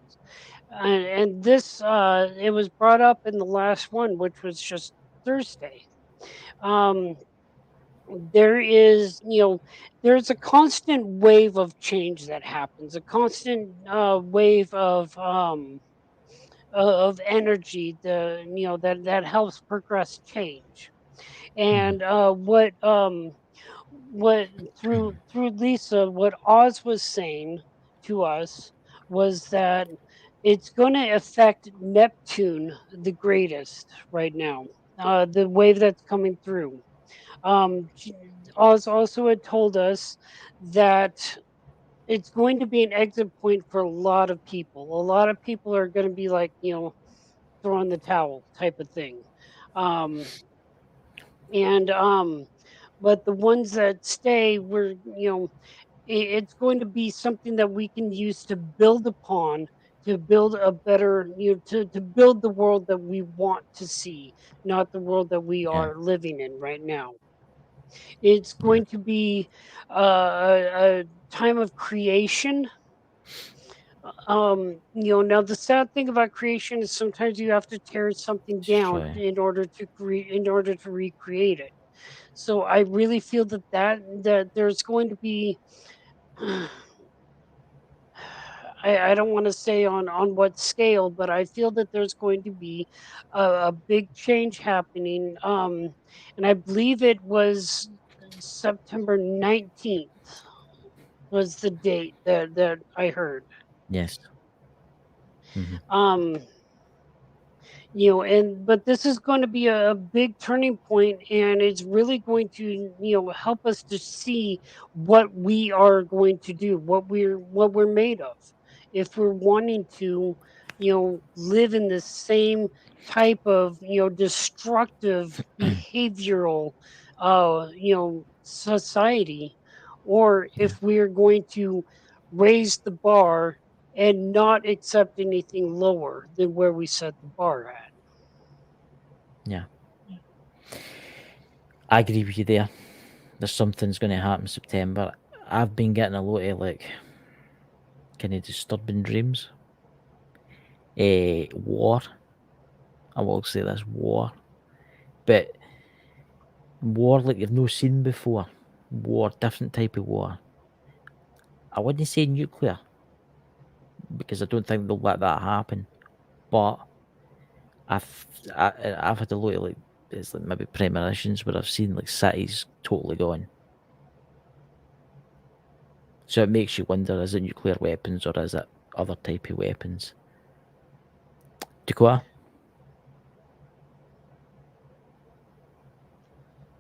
and this, it was brought up in the last one, which was just Thursday. um there is, there's a constant wave of change that happens, a constant wave of energy, that helps progress change. Mhm. And what through Lisa, what Oz was saying to us was that it's going to affect Neptune the greatest right now. The wave that's coming through. She- Oz also had told us that it's going to be an exit point for a lot of people. A lot of people are going to be like, throwing the towel type of thing. Um, and but the ones that stay, were, it's going to be something that we can use to build upon, to build a better, to build the world that we want to see, not the world that we Yeah. are living in right now. It's Yeah. going to be a time of creation. Now the sad thing about creation is sometimes you have to tear something down Destroy. in order to in order to recreate it. So I really feel that there's going to be I don't want to say on what scale, but I feel that there's going to be a big change happening. And I believe it was September 19th was the date that I heard. Yes. Hmm. Um, and but this is going to be a big turning point, and it's really going to, help us to see what we are going to do, what we're made of, if we're wanting to, live in the same type of, destructive behavioral, society, or if we're going to raise the bar and not accept anything lower than where we set the bar at. Yeah. I agree with you there. There's something's going to happen September. I've been getting a lot of kind of disturbing dreams. War. I will say this, war. But war like you've no seen before. War, different type of war. I wouldn't say nuclear, because I don't think they'll let that happen. But I've had a lot of it's like maybe premonitions where I've seen cities totally gone. So it makes you wonder, is it nuclear weapons or is it other type of weapons? Dakota?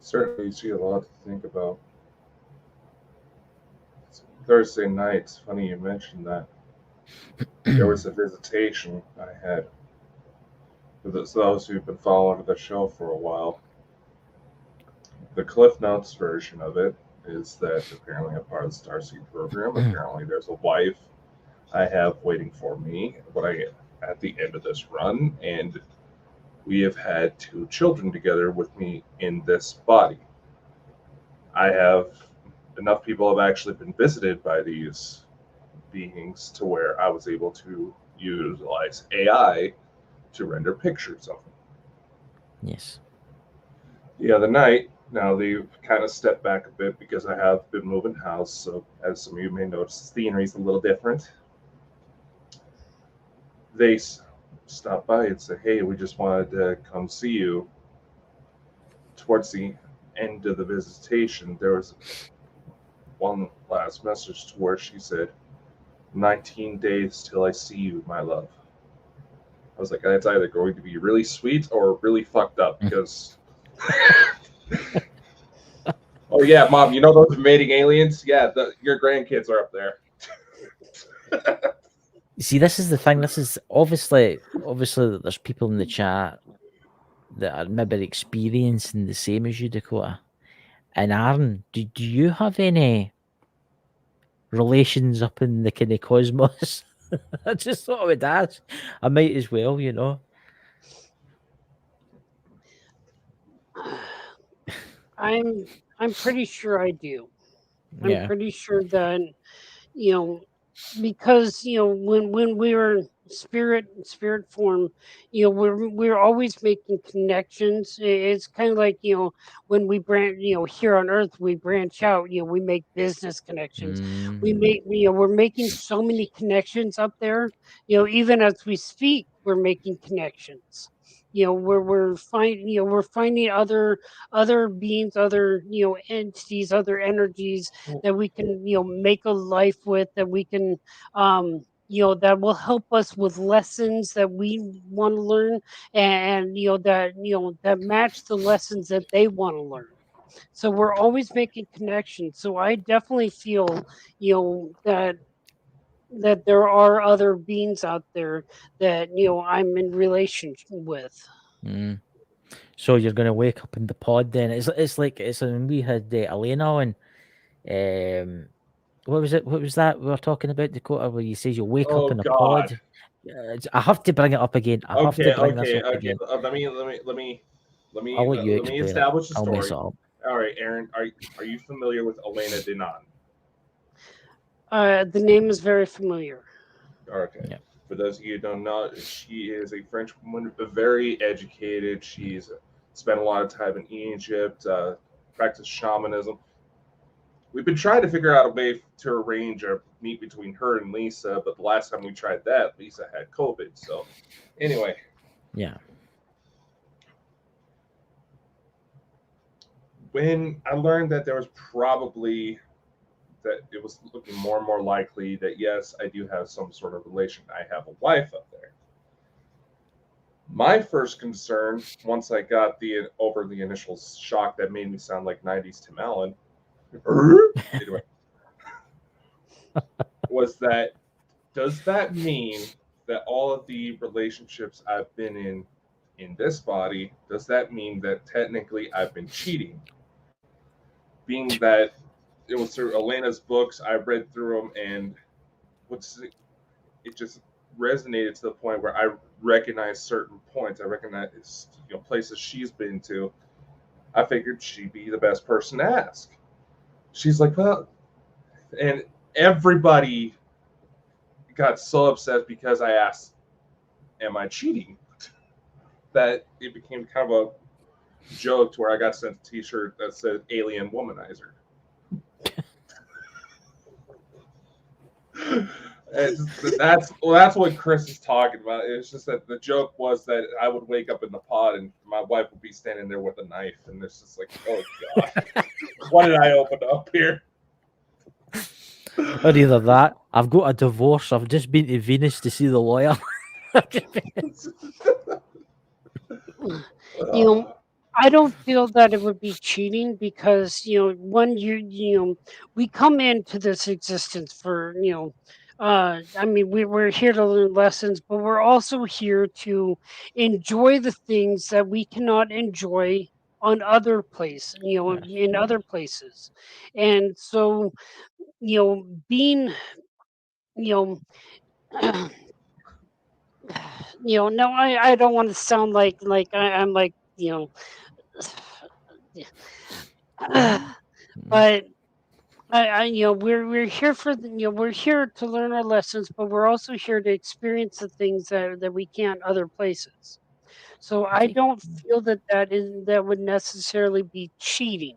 Certainly, you see a lot to think about. Thursday night, it's funny you mentioned that. There was a visitation I had. For those who've been following the show for a while, the Cliff Notes version of it is that apparently a part of the Starseed program, apparently there's a wife I have waiting for me at the end of this run, and we have had 2 children together with me in this body. I have enough people have actually been visited by these beings to where I was able to utilize AI to render pictures of them. Yes. The other night, now they've kind of stepped back a bit because I have been moving house, so as some of you may notice, the scenery's a little different. They stopped by and said, hey, we just wanted to come see you. Towards the end of the visitation, there was one last message to where she said, 19 days till I see you, my love. I was like, that's either going to be really sweet or really fucked up, because oh yeah, Mom, you know those invading aliens? Yeah, your grandkids are up there. See, this is the thing. This is obviously that there's people in the chat that are maybe experiencing the same as you, Dakota. And Aaron, do you have any relations up in the kind of cosmos? I just thought I would ask. I might as well, I'm pretty sure I do. I'm Yeah. pretty sure that, because when we were spirit form, we're always making connections. It's kind of like, when we branch, here on earth we branch out, we make business connections. We make, we're making so many connections up there, even as we speak we're making connections. We're finding other beings, other, entities, other energies that we can, make a life with, that we can, that will help us with lessons that we want to learn, and that match the lessons that they want to learn. So we're always making connections. So I definitely feel, that there are other beings out there that, I'm in relationship with. So you're gonna wake up in the pod then? It's like when we had Elena and what was it? What was that we were talking about, Dakota? Where you says you'll wake up in a God. pod. I have to bring it up again. I have to bring this up again. Let me I'll let you explain establish it. the I'll story. mess it up. All right, Aaron, are you familiar with Elena Dinan? The name is very familiar. Okay. Yeah. For those of you who don't know, she is a French woman, very educated. She's spent a lot of time in Egypt, practiced shamanism. We've been trying to figure out a way to arrange a meet between her and Lisa, but the last time we tried that, Lisa had COVID. So, anyway. Yeah. When I learned that there was probably that it was looking more and more likely that yes, I do have some sort of relation. I have a wife up there. My first concern, once I got over the initial shock that made me sound like 90s Tim Allen, anyway, was that does that mean that all of the relationships I've been in this body, does that mean that technically I've been cheating? Being that it was through Elena's books, I read through them, and it just resonated to the point where I recognize certain points. I recognize places she's been to. I figured she'd be the best person to ask. She's like, well, and everybody got so upset because I asked, am I cheating? That it became kind of a joke to where I got sent a t-shirt that said alien womanizer. That's what Chris is talking about. It's just that the joke was that I would wake up in the pod and my wife would be standing there with a knife, and it's just like, oh god, what did I open up here? Or either that, I've got a divorce. I've just been to Venus to see the lawyer. I don't feel that it would be cheating because when we come into this existence for I mean we're here to learn lessons, but we're also here to enjoy the things that we cannot enjoy on other places, in other places. And so being you know no, I don't want to sound like I'm like but we're here for we're here to learn our lessons, but we're also here to experience the things that we can't other places. So I don't feel that would necessarily be cheating.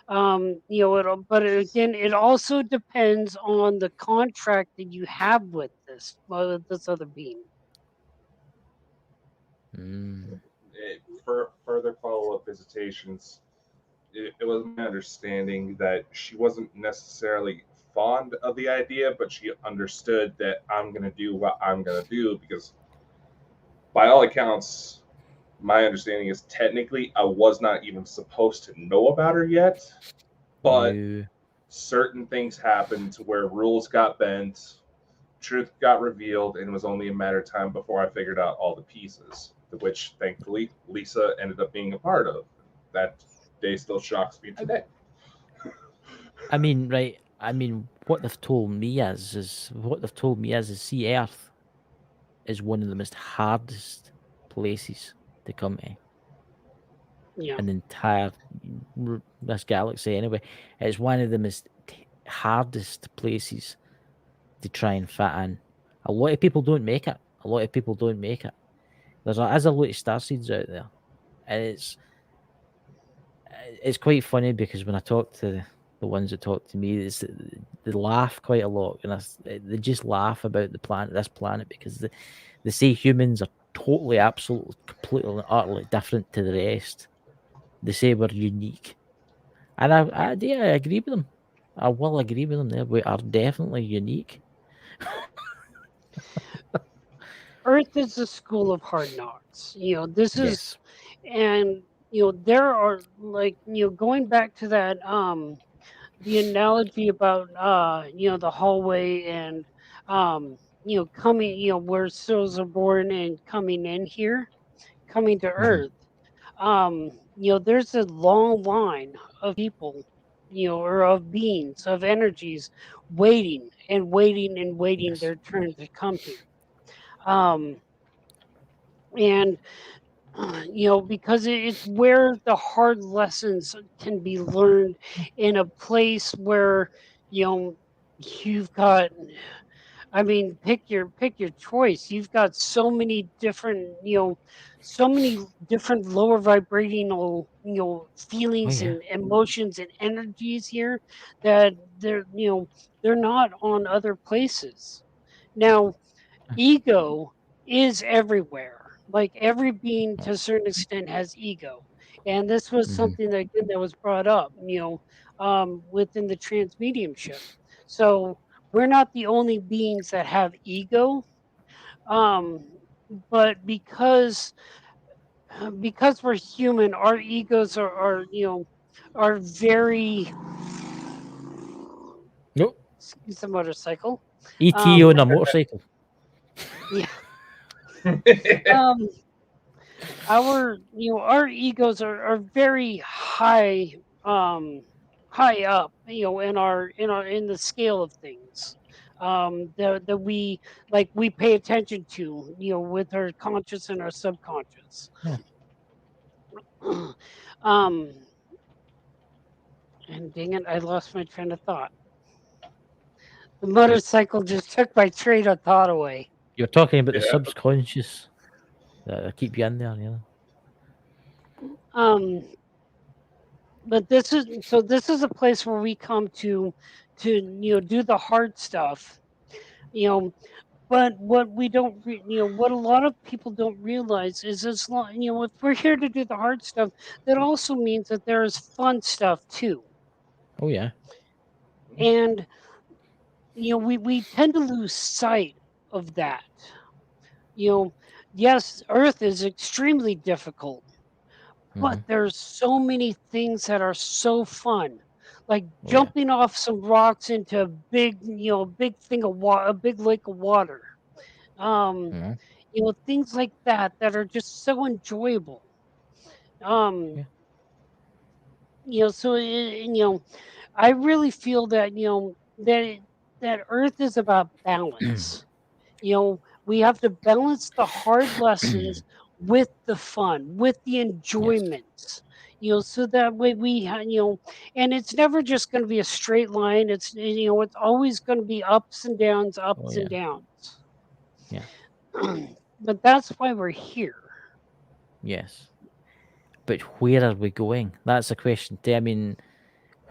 But again, it also depends on the contract that you have with this other being. For further follow-up visitations, it was my understanding that she wasn't necessarily fond of the idea, but she understood that I'm going to do what I'm going to do because, by all accounts, my understanding is technically I was not even supposed to know about her yet, but certain things happened to where rules got bent, truth got revealed, and it was only a matter of time before I figured out all the pieces, which thankfully Lisa ended up being a part of. That day still shocks me today. I mean, right. I mean, what they've told me is see Earth is one of the most hardest places to come to. Yeah. An entire this galaxy anyway. It's one of the most hardest places to try and fit in. A lot of people don't make it. There's a lot of starseeds out there, and it's quite funny because when I talk to the ones that talk to me, they laugh quite a lot, and they just laugh about this planet, because they say humans are totally, absolutely, completely, and utterly different to the rest. They say we're unique, and I agree with them. I will agree with them there. We are definitely unique. Earth is the school of hard knocks. This is, and there are going back to that the analogy about the hallway and coming where souls are born and coming in here, coming to Earth. There's a long line of people, or of beings, of energies waiting and waiting and waiting their turn to come here. And because it's where the hard lessons can be learned, in a place where you've got, I mean, pick your choice. You've got so many different lower vibrational feelings and emotions and energies here that they're not on other places. Now, ego is everywhere. Like every being to a certain extent has ego. And this was something that was brought up, within the trans mediumship. So we're not the only beings that have ego. But because we're human, our egos are very Nope. Excuse the motorcycle. ET on a motorcycle. Yeah. Our egos are very high, high up, in the scale of things, that we pay attention to, with our conscious and our subconscious. Yeah. um and dang it, I lost my train of thought. The motorcycle just took my train of thought away. You're talking about the Yeah. subconscious that keep you in there, you know. um but this is a place where we come to do the hard stuff, you know but what we don't what a lot of people don't realize is, as long if we're here to do the hard stuff, that also means that there's fun stuff too. Oh yeah. And we tend to lose sight of that. Yes, Earth is extremely difficult, but Mhm. there's so many things that are so fun, like Oh yeah. jumping off some rocks into a big thing of water, a big lake of water. Um, Mhm. things like that are just so enjoyable. Um, Yeah. so I really feel that that Earth is about balance. We have to balance the hard lessons with the fun, with the Yes. enjoyments. So that way and it's never just going to be a straight line. It's always going to be ups and downs, Oh ups and yeah. downs. Yeah. But that's why we're here. Yes. But where are we going? That's a question. I mean,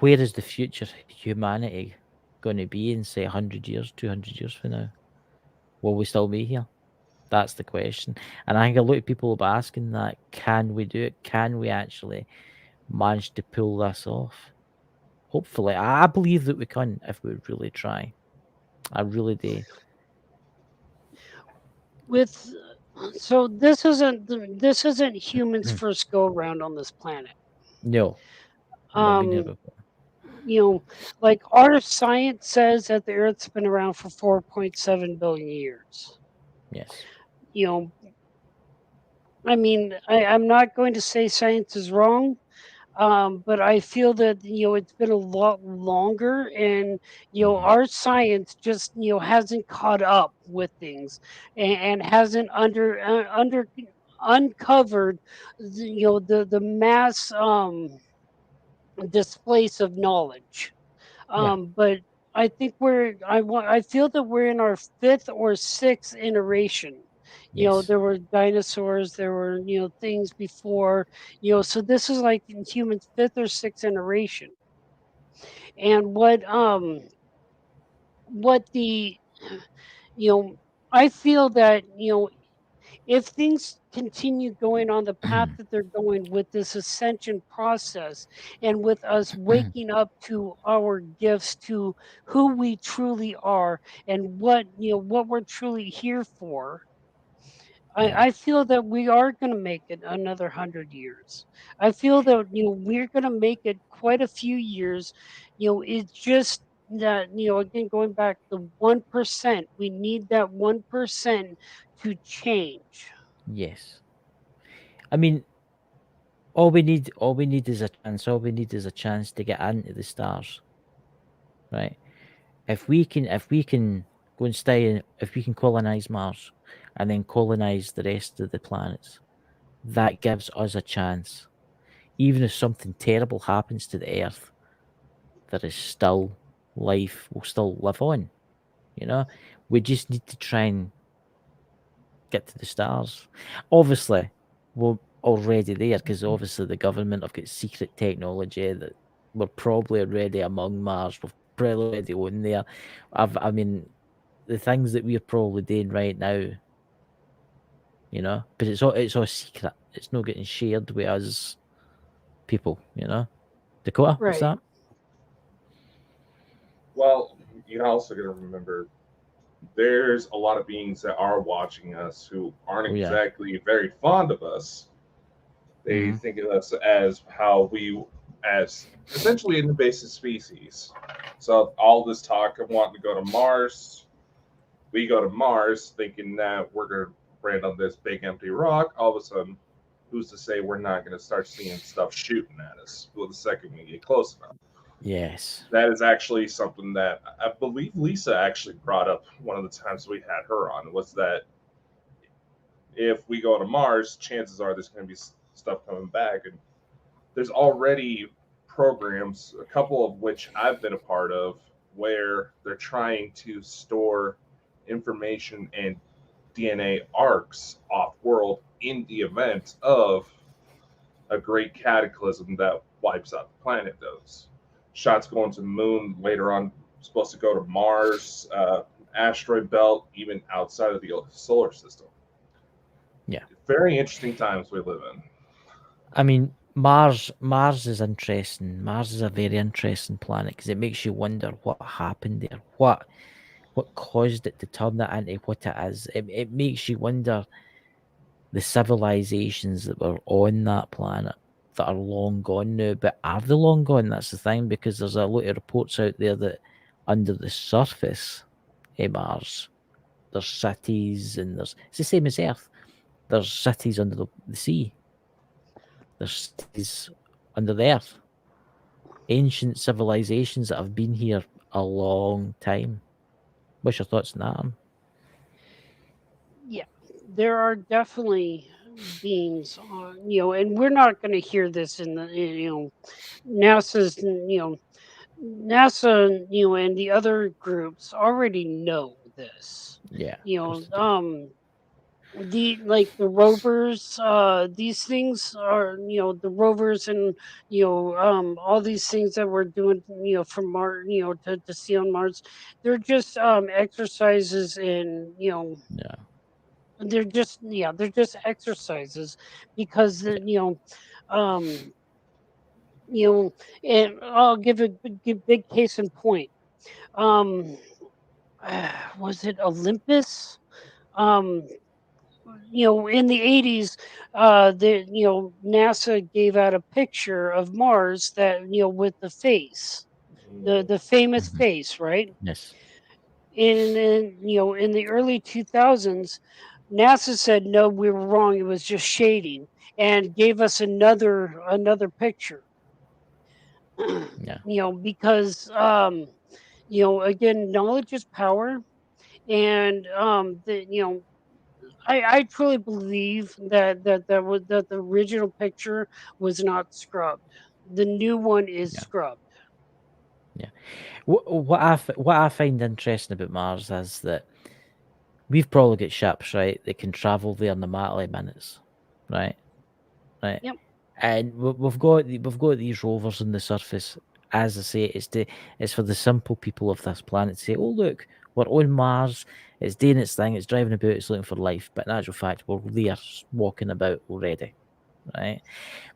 where is the future humanity going to be in, say, 100 years, 200 years from now? Will we still be here? That's the question. And I think a lot of people will be asking that. Can we do it? Can we actually manage to pull this off? Hopefully. I believe that we can if we really try. I really do. With so this isn't humans' first go around on this planet. No. No, been here Um, before. like our science says that the Earth's been around for 4.7 billion years. Yes. You know, I mean, I'm not going to say science is wrong, but I feel that it's been a lot longer, and Mhm. our science just hasn't caught up with things, and hasn't under uncovered the mass displace of knowledge. Yeah. But I think I feel that we're in our fifth or sixth iteration. Yes. There were dinosaurs, there were, things before, so this is like in humans' fifth or sixth iteration. And what the, you know, I feel that, if things continue going on the path that they're going with this ascension process, and with us waking up to our gifts, to who we truly are, and what we're truly here for, Yeah. I feel that we are going to make it another 100 years. I feel that we're going to make it quite a few years. It's just that again, going back, the 1%. We need that 1% to change. Yes. I mean, all we need is a chance. All we need is a chance to get into the stars, right? If we can go and stay, if we can colonize Mars, and then colonize the rest of the planets, that gives us a chance. Even if something terrible happens to the Earth, there is still life. Will still live on. You know, we just need to try and get to the stars. Obviously, we're already there because obviously the government have got secret technology that we're probably already among Mars. We're probably already on there. I mean, the things that we're probably doing right now, but it's all secret. It's not getting shared with us people. Dakota, what's Right. that? Well, you also got to remember there's a lot of beings that are watching us who aren't Oh yeah. exactly very fond of us. They Mhm. think of us as as essentially an invasive species. So all this talk of wanting to go to Mars, we go to Mars thinking that we're brand on this big empty rock, all of a sudden, who's to say we're not going to start seeing stuff shooting at us the second we get close enough? Yes. That is actually something that I believe Lisa actually brought up one of the times we had her on, was that if we go to Mars, chances are there's going to be stuff coming back. And there's already programs, a couple of which I've been a part of, where they're trying to store information and DNA arcs off world in the event of a great cataclysm that wipes out the planet. Those shots going to the moon later on, supposed to go to Mars, asteroid belt, even outside of the solar system. Yeah. Very interesting times we live in. I mean, Mars is interesting. Mars is a very interesting planet because it makes you wonder what happened there, what caused it to turn that into what it is. It makes you wonder the civilizations that were on that planet that are long gone now. But are they long gone? That's the thing, because there's a lot of reports out there that under the surface of Mars, there's cities, and it's the same as Earth. There's cities under the sea. There's cities under the earth. Ancient civilizations that have been here a long time. What's your thoughts on that, Aaron? Yeah, there are definitely beings, and we're not going to hear this in the, NASA's, NASA, and the other groups already know this. Yeah. The rovers, these things are, the rovers, and all these things that we're doing, from Mars, to see on Mars, they're just exercises in, Yeah. they're just exercises, because um and I'll give a big case in point. um was it Olympus? um in the 80s, NASA gave out a picture of Mars, that, with the face, the famous Mhm. face, right? Yes. In the early 2000s, NASA said no, we were wrong, it was just shading, and gave us another picture. Yeah. Because again, knowledge is power, and I truly believe that the original picture was not scrubbed. The new one is Yeah. scrubbed. Yeah. What I find interesting about Mars is that we've probably got ships, right, that can travel there in a matter of minutes, right? Right. Yep. And we've got these rovers on the surface. As I say, it's for the simple people of this planet to say, "Oh, look, we're on Mars. It's doing its thing. It's driving about. It's looking for life." But in actual fact, we're there walking about already, right?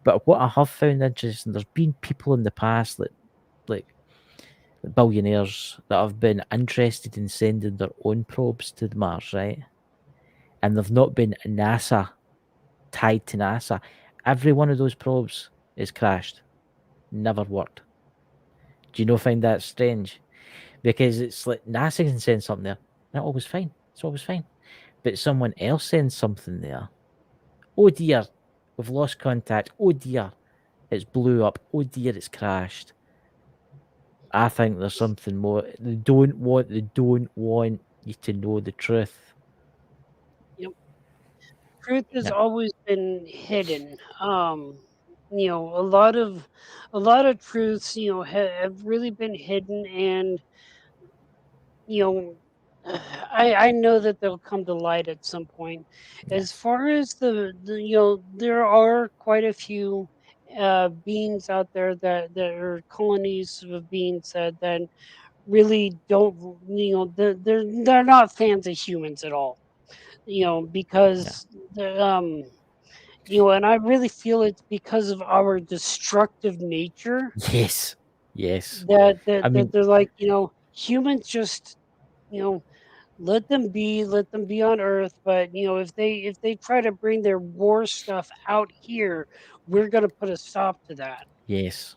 But what I have found interesting, there's been people in the past like billionaires that have been interested in sending their own probes to Mars, right? And they've not been NASA tied to NASA. Every one of those probes is crashed, never worked. Do you not find that strange? Because it's like NASA can send something there, and always fine. It's always fine. But someone else sends something there. Oh dear, we've lost contact. Oh dear, it's blew up. Oh dear, it's crashed. I think there's something more. They don't want you to know the truth. Yep. Truth has Yeah. always been hidden. A lot of truths, have really been hidden, and you know, I know that they'll come to light at some point. Yeah. As far as there are quite a few beings out there, that are colonies of beings that really don't, they're not fans of humans at all. Yeah. Because and I really feel it's because of our destructive nature, Yes. Yes. that I that, that mean, they're like, humans just, you know let them be on Earth. But if they try to bring their war stuff out here, we're going to put a stop to that. yes.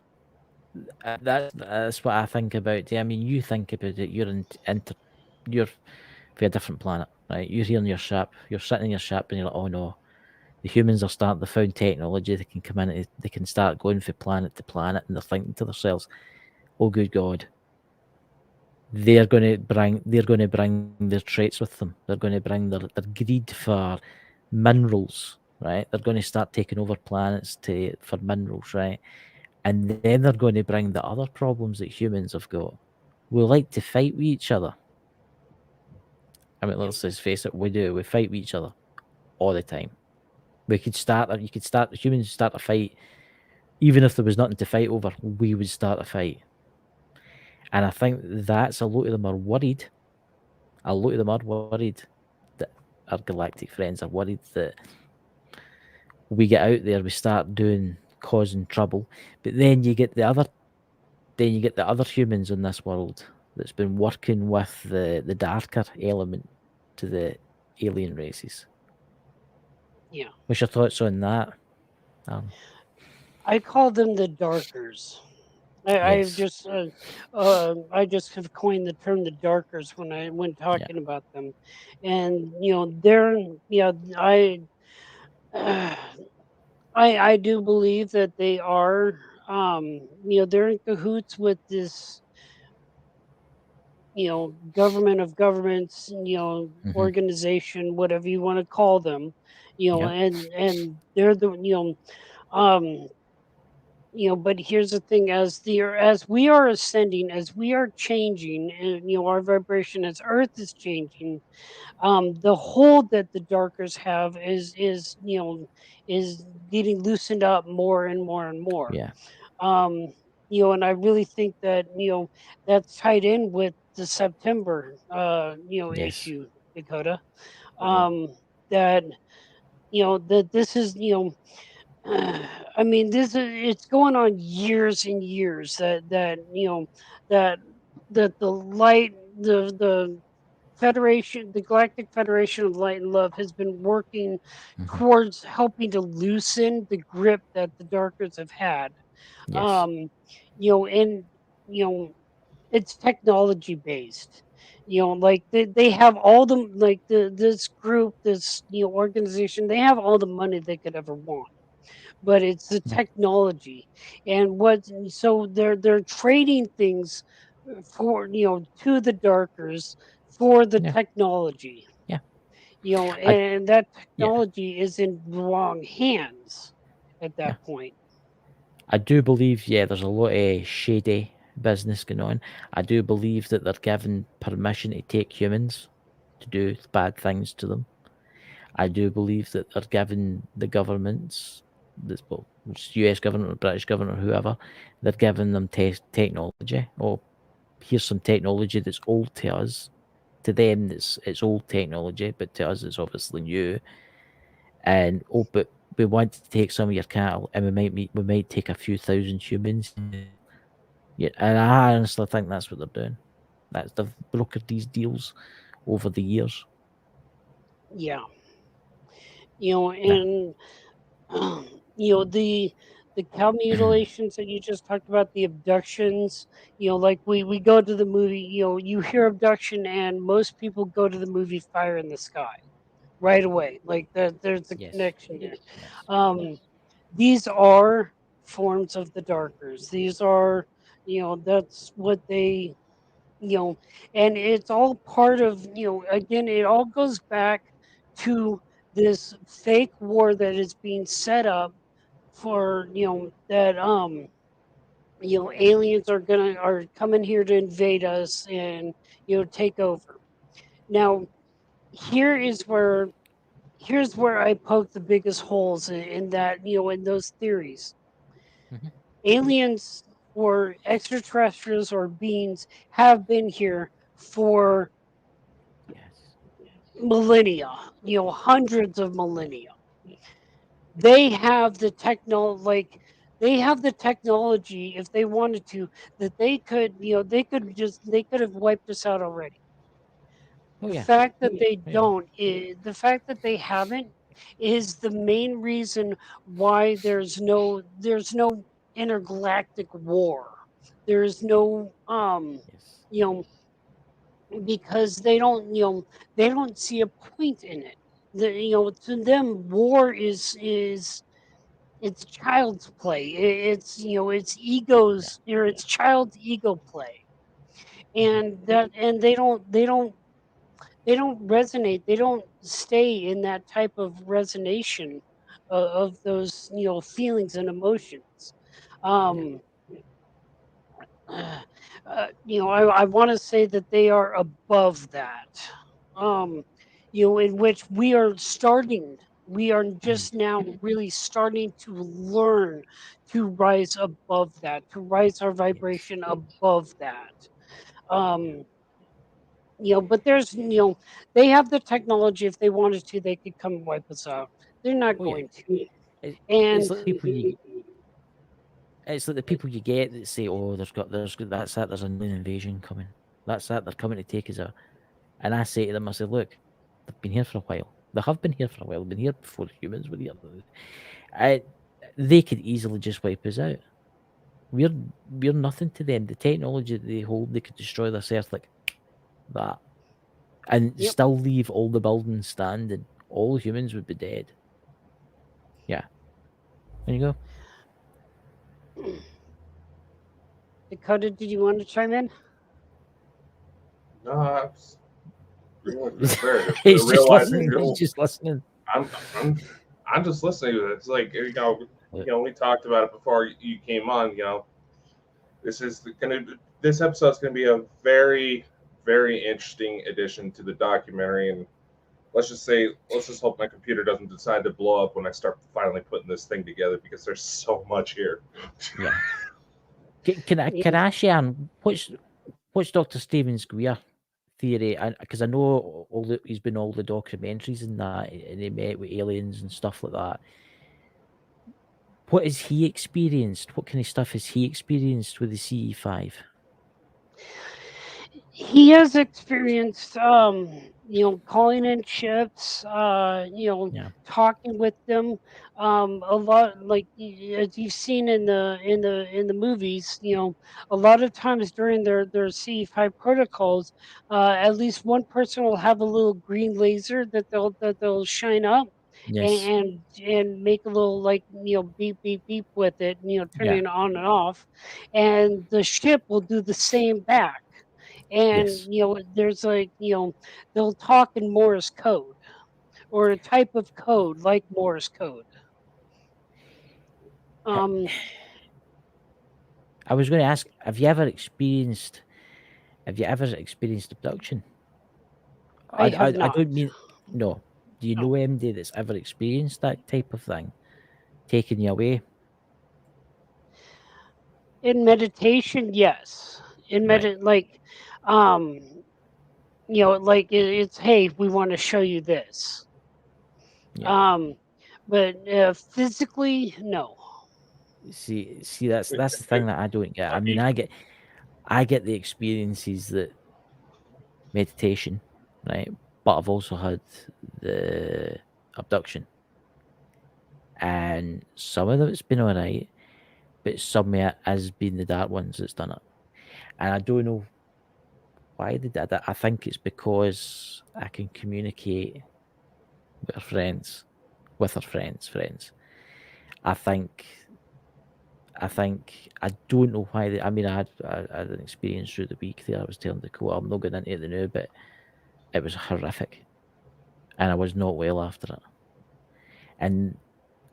That's what I think about. I mean, you think about it. You're for a different planet, right? You're here in your ship, you're sitting in your ship, and you're like, oh no, the humans are starting to find technology. They can come in, they can start going from planet to planet, and they're thinking to themselves, oh good God, they're going to bring their traits with them. They're going to bring their greed for minerals, right? They're going to start taking over planets for minerals, right? And then they're going to bring the other problems that humans have got. We like to fight with each other. I mean, let's just face it, we do. We fight with each other all the time. Humans start a fight, even if there was nothing to fight over, we would start a fight. And I think that's a lot of them are worried. A lot of them are worried that our galactic friends are worried that we get out there, we start causing trouble. But then you get the other humans in this world that's been working with the darker element to the alien races. Yeah. What's your thoughts on that? I call them the darkers. Yes. I just have coined the term the darkers when talking about them, and they're uh, I do believe that they are they're in cahoots with this government of governments, Hmm. organization, whatever you want to call them, Yeah. and they're the um but here's the thing: as we are ascending, as we are changing, and our vibration as Earth is changing, the hold that the darkers have is getting loosened up more and more and more. Yeah. um and I really think that that's tied in with the September Yes. issue, Dakota. Mhm. um that that this is I mean, it's going on years and years that that the light the Federation, the Galactic Federation of Light and Love, has been working Hmm. towards helping to loosen the grip that the Darkers have had. Yes. Um, and you know, it's technology based. Like they have all the like this group, this organization, they have all the money they could ever want, but it's the Yeah. technology. And so they're trading things for to the darkers for the Yeah. technology. Yeah. I And that yeah. technology is in wrong hands at Yeah. that point. I do believe, yeah, there's a lot of shady business going on. I do believe that they're given permission to take humans to do bad things to them. I do believe that they're giving the governments, well, it's US government or British government or whoever, they're giving them technology. Oh, here's some technology that's old to us. To them, it's old technology, but to us, it's obviously new. And oh, but we want to take some of your cattle, and we might take a few thousand humans. Yeah, and I honestly think that's what they're doing. They've brokered these deals over the years. Yeah. Nah. And the cow mutilations that you just talked about, the abductions, like we go to the movie, you hear abduction and most people go to the movie Fire in the Sky right away. Like that, there's a Yes. connection there. Yes. Um, these are forms of the darkers. These are, that's what they, you know, and it's all part of, again, it all goes back to this fake war that is being set up for, that, aliens are coming here to invade us and, take over. Now, here is where here's where I poke the biggest holes in that, in those theories. Hmm. Aliens or extraterrestrials or beings have been here for Yes. millennia, hundreds of millennia. They have the they have the technology if they wanted to, that they could have wiped us out already. Oh The yeah. fact that they Oh yeah. don't is the fact that they haven't is the main reason why there's no intergalactic war. There's no Yes. you know because they don't, they don't see a point in it. To them, war is it's child's play. It's it's Yeah. egos, or it's child's ego play, and they don't resonate. They don't stay in that type of resonation of those feelings and emotions. Yeah. Um, I want to say that they are above that. Um, in which we are starting. We are just now really starting to learn to rise above that, to rise our Yes. vibration above that. Um, but there's, they have the technology. If they wanted to, they could come and wipe us out. They're not Oh yeah. going to. It's And like people you. It's like the people you get that say, "Oh, that's it. There's a new invasion coming. That's it. They're coming to take us out." And I say to them, I say, "Look, they've been here for a while. They have been here for a while. They've been here before humans were here. I, they could easily just wipe us out. We're we're nothing to them. The technology that they hold, they could destroy this earth like that, and yep, still leave all the buildings standing. All humans would be dead. Yeah, there you go. Dakota, did you want to chime in? No, I'm just He's just realizing listening. He's just listening. I'm I'm I'm just listening to it. It's like we talked about it before you came on. This episode's gonna be a very very interesting addition to the documentary, and let's just hope my computer doesn't decide to blow up when I start finally putting this thing together because there's so much here. Yeah. Can I share what's Dr. Stephen's queer theory? Because I know he's been all the documentaries and that, and he met with aliens and stuff like that. What has he experienced? What kind of stuff has he experienced with the CE5? He has experienced, calling in ships, Yeah. talking with them, a lot, like as you've seen in the movies. A lot of times during their CE5 protocols, at least one person will have a little green laser that they'll shine up. Yes. And make a little, like, beep beep beep with it, turning Yeah. it on and off, and the ship will do the same back. And Yes. there's, like, they'll talk in Morse code, or a type of code like Morse code. Ha- um I was going to ask, have you ever experienced abduction? I have I not. don't mean no. Do you No. know anybody that's ever experienced that type of thing, taking you away? In meditation, yes. In Right. like, um like, it's, hey, we want to show you this. Yeah. um but physically, no. See, that's the thing that I don't get. I mean, I get the experiences that meditation, right? But I've also had the abduction, and some of them it's been alright, but some of it has been the dark ones that's done it, and I don't know why they did it. I think it's because I can communicate with our friends, friends. I think I don't know why. I mean, I had an experience through the week there. I was telling the co I'm not going into it now, but it was horrific, and I was not well after it. And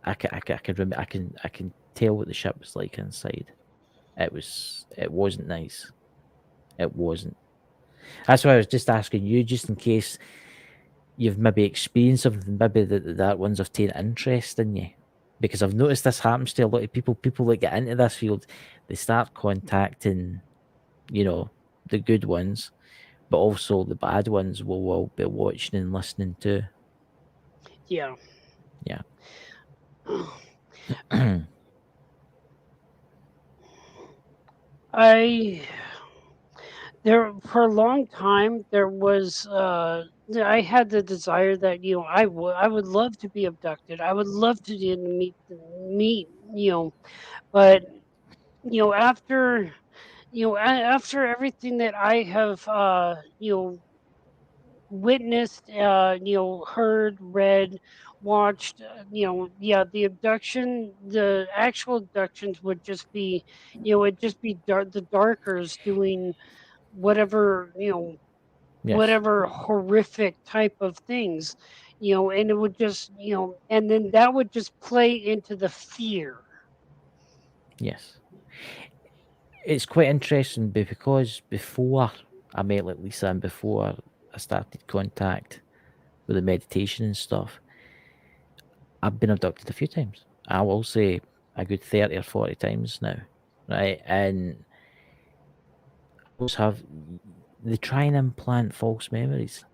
I can remember, I can tell what the ship was like inside. It wasn't nice. It wasn't. That's why I was just asking you, just in case you've maybe experienced something, maybe that ones have taken interest in you. Because I've noticed this happens to a lot of people. People that get into this field, they start contacting, the good ones, but also the bad ones will be watching and listening too. Yeah. Yeah. I There, for a long time, there was, I had the desire that, I would love to be abducted. I would love to meet, but after, After everything that I have, witnessed, heard, read, watched, yeah, the actual abductions would just be, it'd just be the darkers doing whatever, Yes. whatever horrific type of things, and it would just, and then that would just play into the fear. Yes. It's quite interesting because before I met like Lisa and before I started contact with the meditation and stuff, I've been abducted a few times. I will say a good 30 or 40 times now. Right. And those have they try and implant false memories.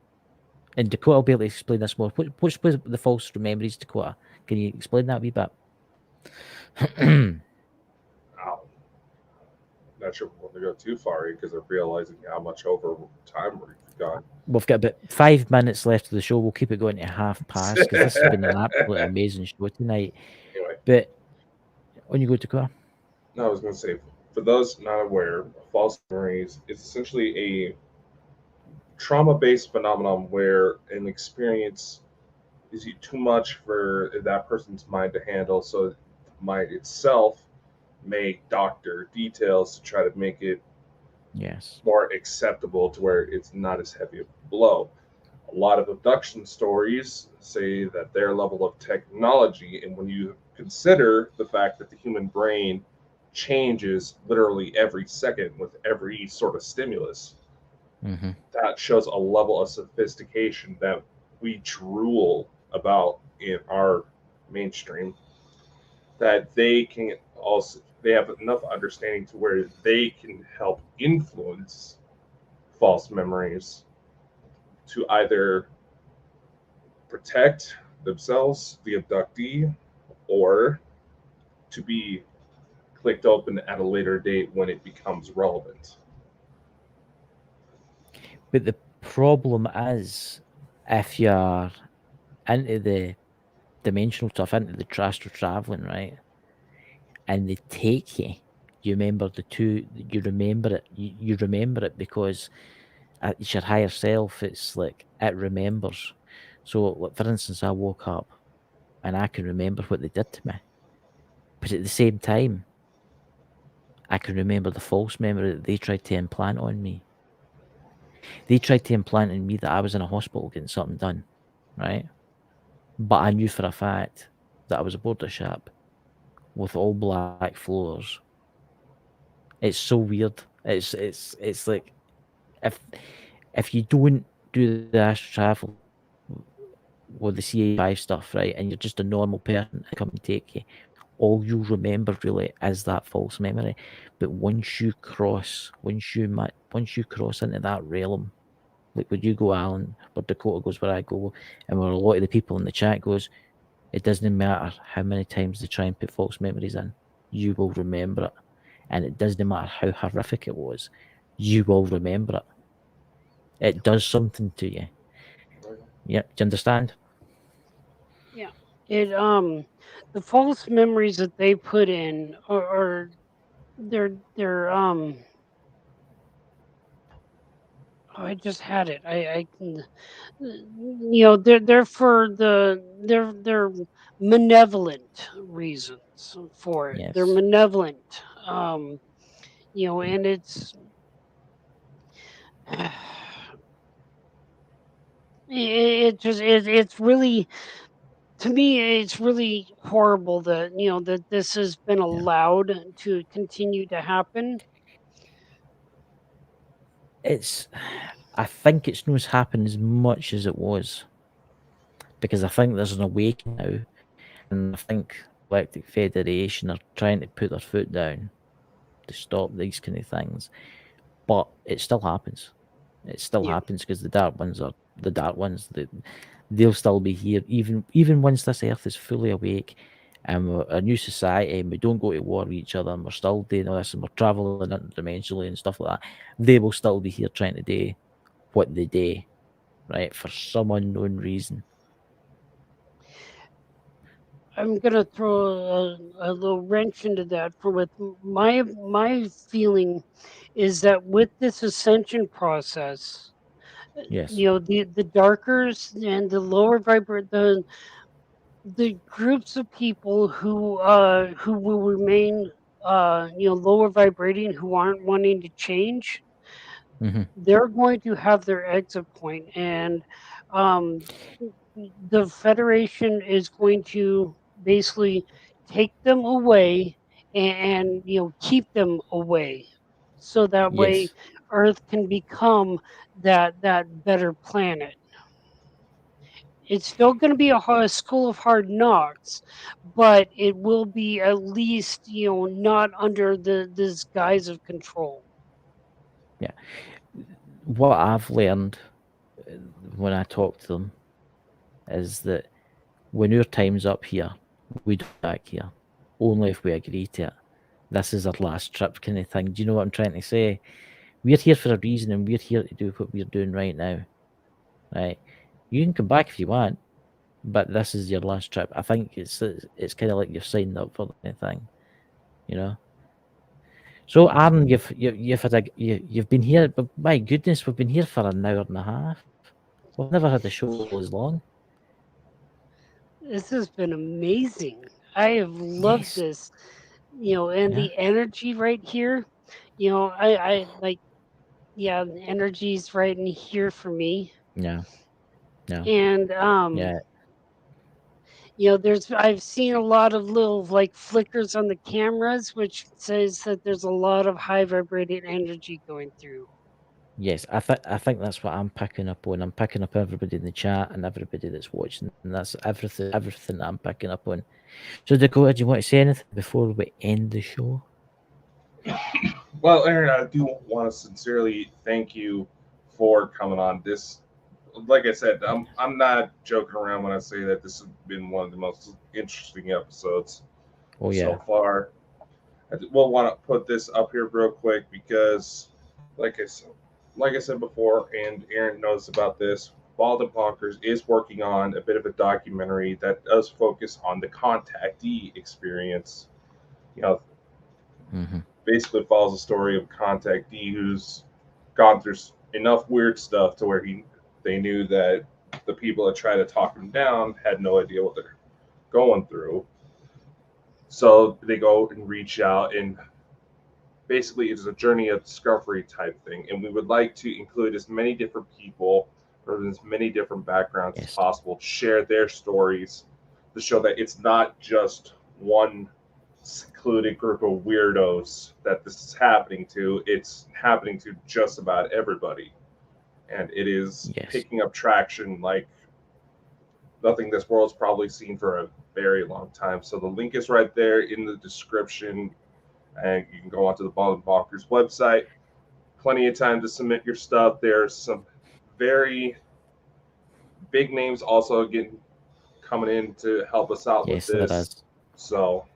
And Dakota will be able to explain this more. What's the false memories, Dakota? Can you explain that a wee bit? Ow. Not sure we want to go too far because I'm realizing how much over time we've gone. We've got about 5 minutes left of the show. We'll keep it going to half past because this has been an absolutely amazing show tonight. Anyway, But when you go to Dakota, no, I was going to say, for those not aware, false memories is essentially a trauma-based phenomenon where an experience is too much for that person's mind to handle, so the mind itself may doctor details to try to make it yes, more acceptable to where it's not as heavy a blow. A lot of abduction stories say that their level of technology, and when you consider the fact that the human brain changes literally every second with every sort of stimulus, hmm that shows a level of sophistication that we drool about in our mainstream, that they have enough understanding to where they can help influence false memories to either protect themselves, the abductee, or to be clicked open at a later date when it becomes relevant. but the problem is if you're into the dimensional stuff, into the astral traveling, right, and they take you, you remember the two. You remember it. You remember it because it's your higher self. It's like it remembers. So, like, for instance, I woke up and I can remember what they did to me, but at the same time, I can remember the false memory that they tried to implant on me. They tried to implant in me that I was in a hospital getting something done, right? But I knew for a fact that I was aboard a ship with all black floors. It's so weird. It's like if if you don't do the astral travel with the CA5 stuff, right, and you're just a normal person to come and take you, all you'll remember really is that false memory. But once you cross into that realm, like where you go, Alan, where Dakota goes, where I go, and where a lot of the people in the chat goes, it doesn't matter how many times they try and put false memories in, you will remember it. And it doesn't matter how horrific it was, you will remember it. It does something to you. Yeah, do you understand? Yeah. It the false memories that they put in are they're oh, I just had it. I can they're for they're malevolent reasons for it. They're Yes. malevolent. And it's really, to me, it's really horrible that that this has been Yeah. allowed to continue to happen. It's I think it's not happened as much as it was because I think there's an awakening now, and I think Galactic Federation are trying to put their foot down to stop these kind of things. But it still happens. It still Yeah. happens because the dark ones are the dark ones. They'll still be here even once this Earth is fully awake, and we're a new society, and we don't go to war with each other, and we're still doing all this, and we're traveling interdimensionally and stuff like that. They will still be here trying to do what they do, right, for some unknown reason. I'm gonna throw a little wrench into that. For with my feeling is that with this ascension process, Yes. the darkers and the lower the groups of people who will remain lower vibrating, who aren't wanting to change, Hmm. they're going to have their exit point, and um, the Federation is going to basically take them away and keep them away, so that way Yes. Earth can become that better planet. It's still going to be a school of hard knocks, but it will be at least not under this guise of control. Yeah. What I've learned when I talk to them is that when our time's up here, we do back here. Only if we agree to it. This is our last trip kind of thing. Do you know what I'm trying to say? We're here for a reason and we're here to do what we're doing right now. Right? You can come back if you want, but this is your last trip. I think it's kind of like you've signed up for the thing, you know. So Aaron, you've been here, but my goodness, we've been here for an hour and a half. We've never had a show as long. This has been amazing. I have loved Yes. this, and Yeah. the energy right here. I like, yeah, the energy's right in here for me. Yeah. Yeah. And Yeah. I've seen a lot of little like flickers on the cameras, which says that there's a lot of high vibrating energy going through. Yes, I think that's what I'm picking up on. I'm picking up everybody in the chat and everybody that's watching, and that's everything that I'm picking up on. So Dakota, do you want to say anything before we end the show? Well, Aaron, I do want to sincerely thank you for coming on. This, like I said, I'm not joking around when I say that this has been one of the most interesting episodes Oh yeah. so far. I will want to put this up here real quick because, like I said before, and Aaron knows about this, Bald and Bonkers is working on a bit of a documentary that does focus on the contactee experience. Mm-hmm. Basically follows the story of a contactee who's gone through enough weird stuff to where they knew that the people that tried to talk him down had no idea what they're going through. So they go and reach out, and basically it's a journey of discovery type thing. And we would like to include as many different people or as many different backgrounds as possible to share their stories to show that it's not just one secluded group of weirdos that this is happening to. It's happening to just about everybody. And it is picking up traction like nothing this world's probably seen for a very long time. So the link is right there in the description, and you can go onto the Bald and Bonkers website. Plenty of time to submit your stuff. There's some very big names also coming in to help us out with this. So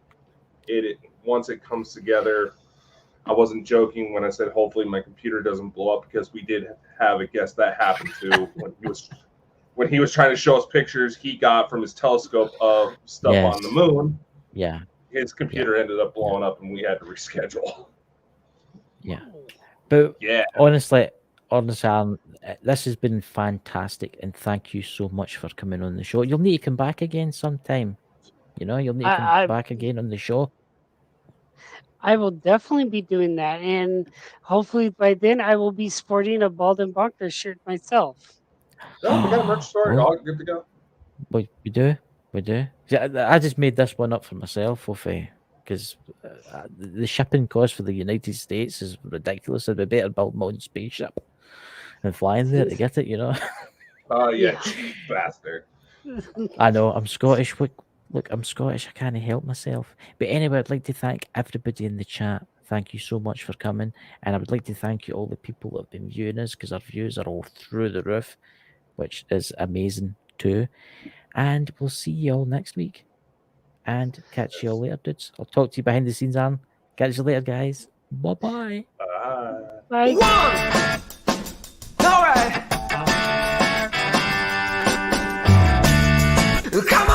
once it comes together, I wasn't joking when I said hopefully my computer doesn't blow up, because we did have a guest that happened to when he was trying to show us pictures he got from his telescope of stuff on the moon. Yeah. His computer ended up blowing up and we had to reschedule. Yeah. But honestly, Alan, this has been fantastic, and thank you so much for coming on the show. You'll need to come back again sometime. You'll need to come back again on the show. I will definitely be doing that, and hopefully by then I will be sporting a Bald and Bonkers shirt myself. Oh, we got a merch store. All good to go. We do. I just made this one up for myself, because the shipping cost for the United States is ridiculous. I'd be better build my own spaceship and flying there to get it. Oh yeah, cheap bastard. I know. I'm Scottish. Look, I'm Scottish. I can't help myself. But anyway, I'd like to thank everybody in the chat. Thank you so much for coming. And I would like to thank you all the people that have been viewing us, because our views are all through the roof, which is amazing too. And we'll see you all next week. And catch you all later, dudes. I'll talk to you behind the scenes, Aaron. Catch you later, guys. Bye-bye. Bye. All right. Come on.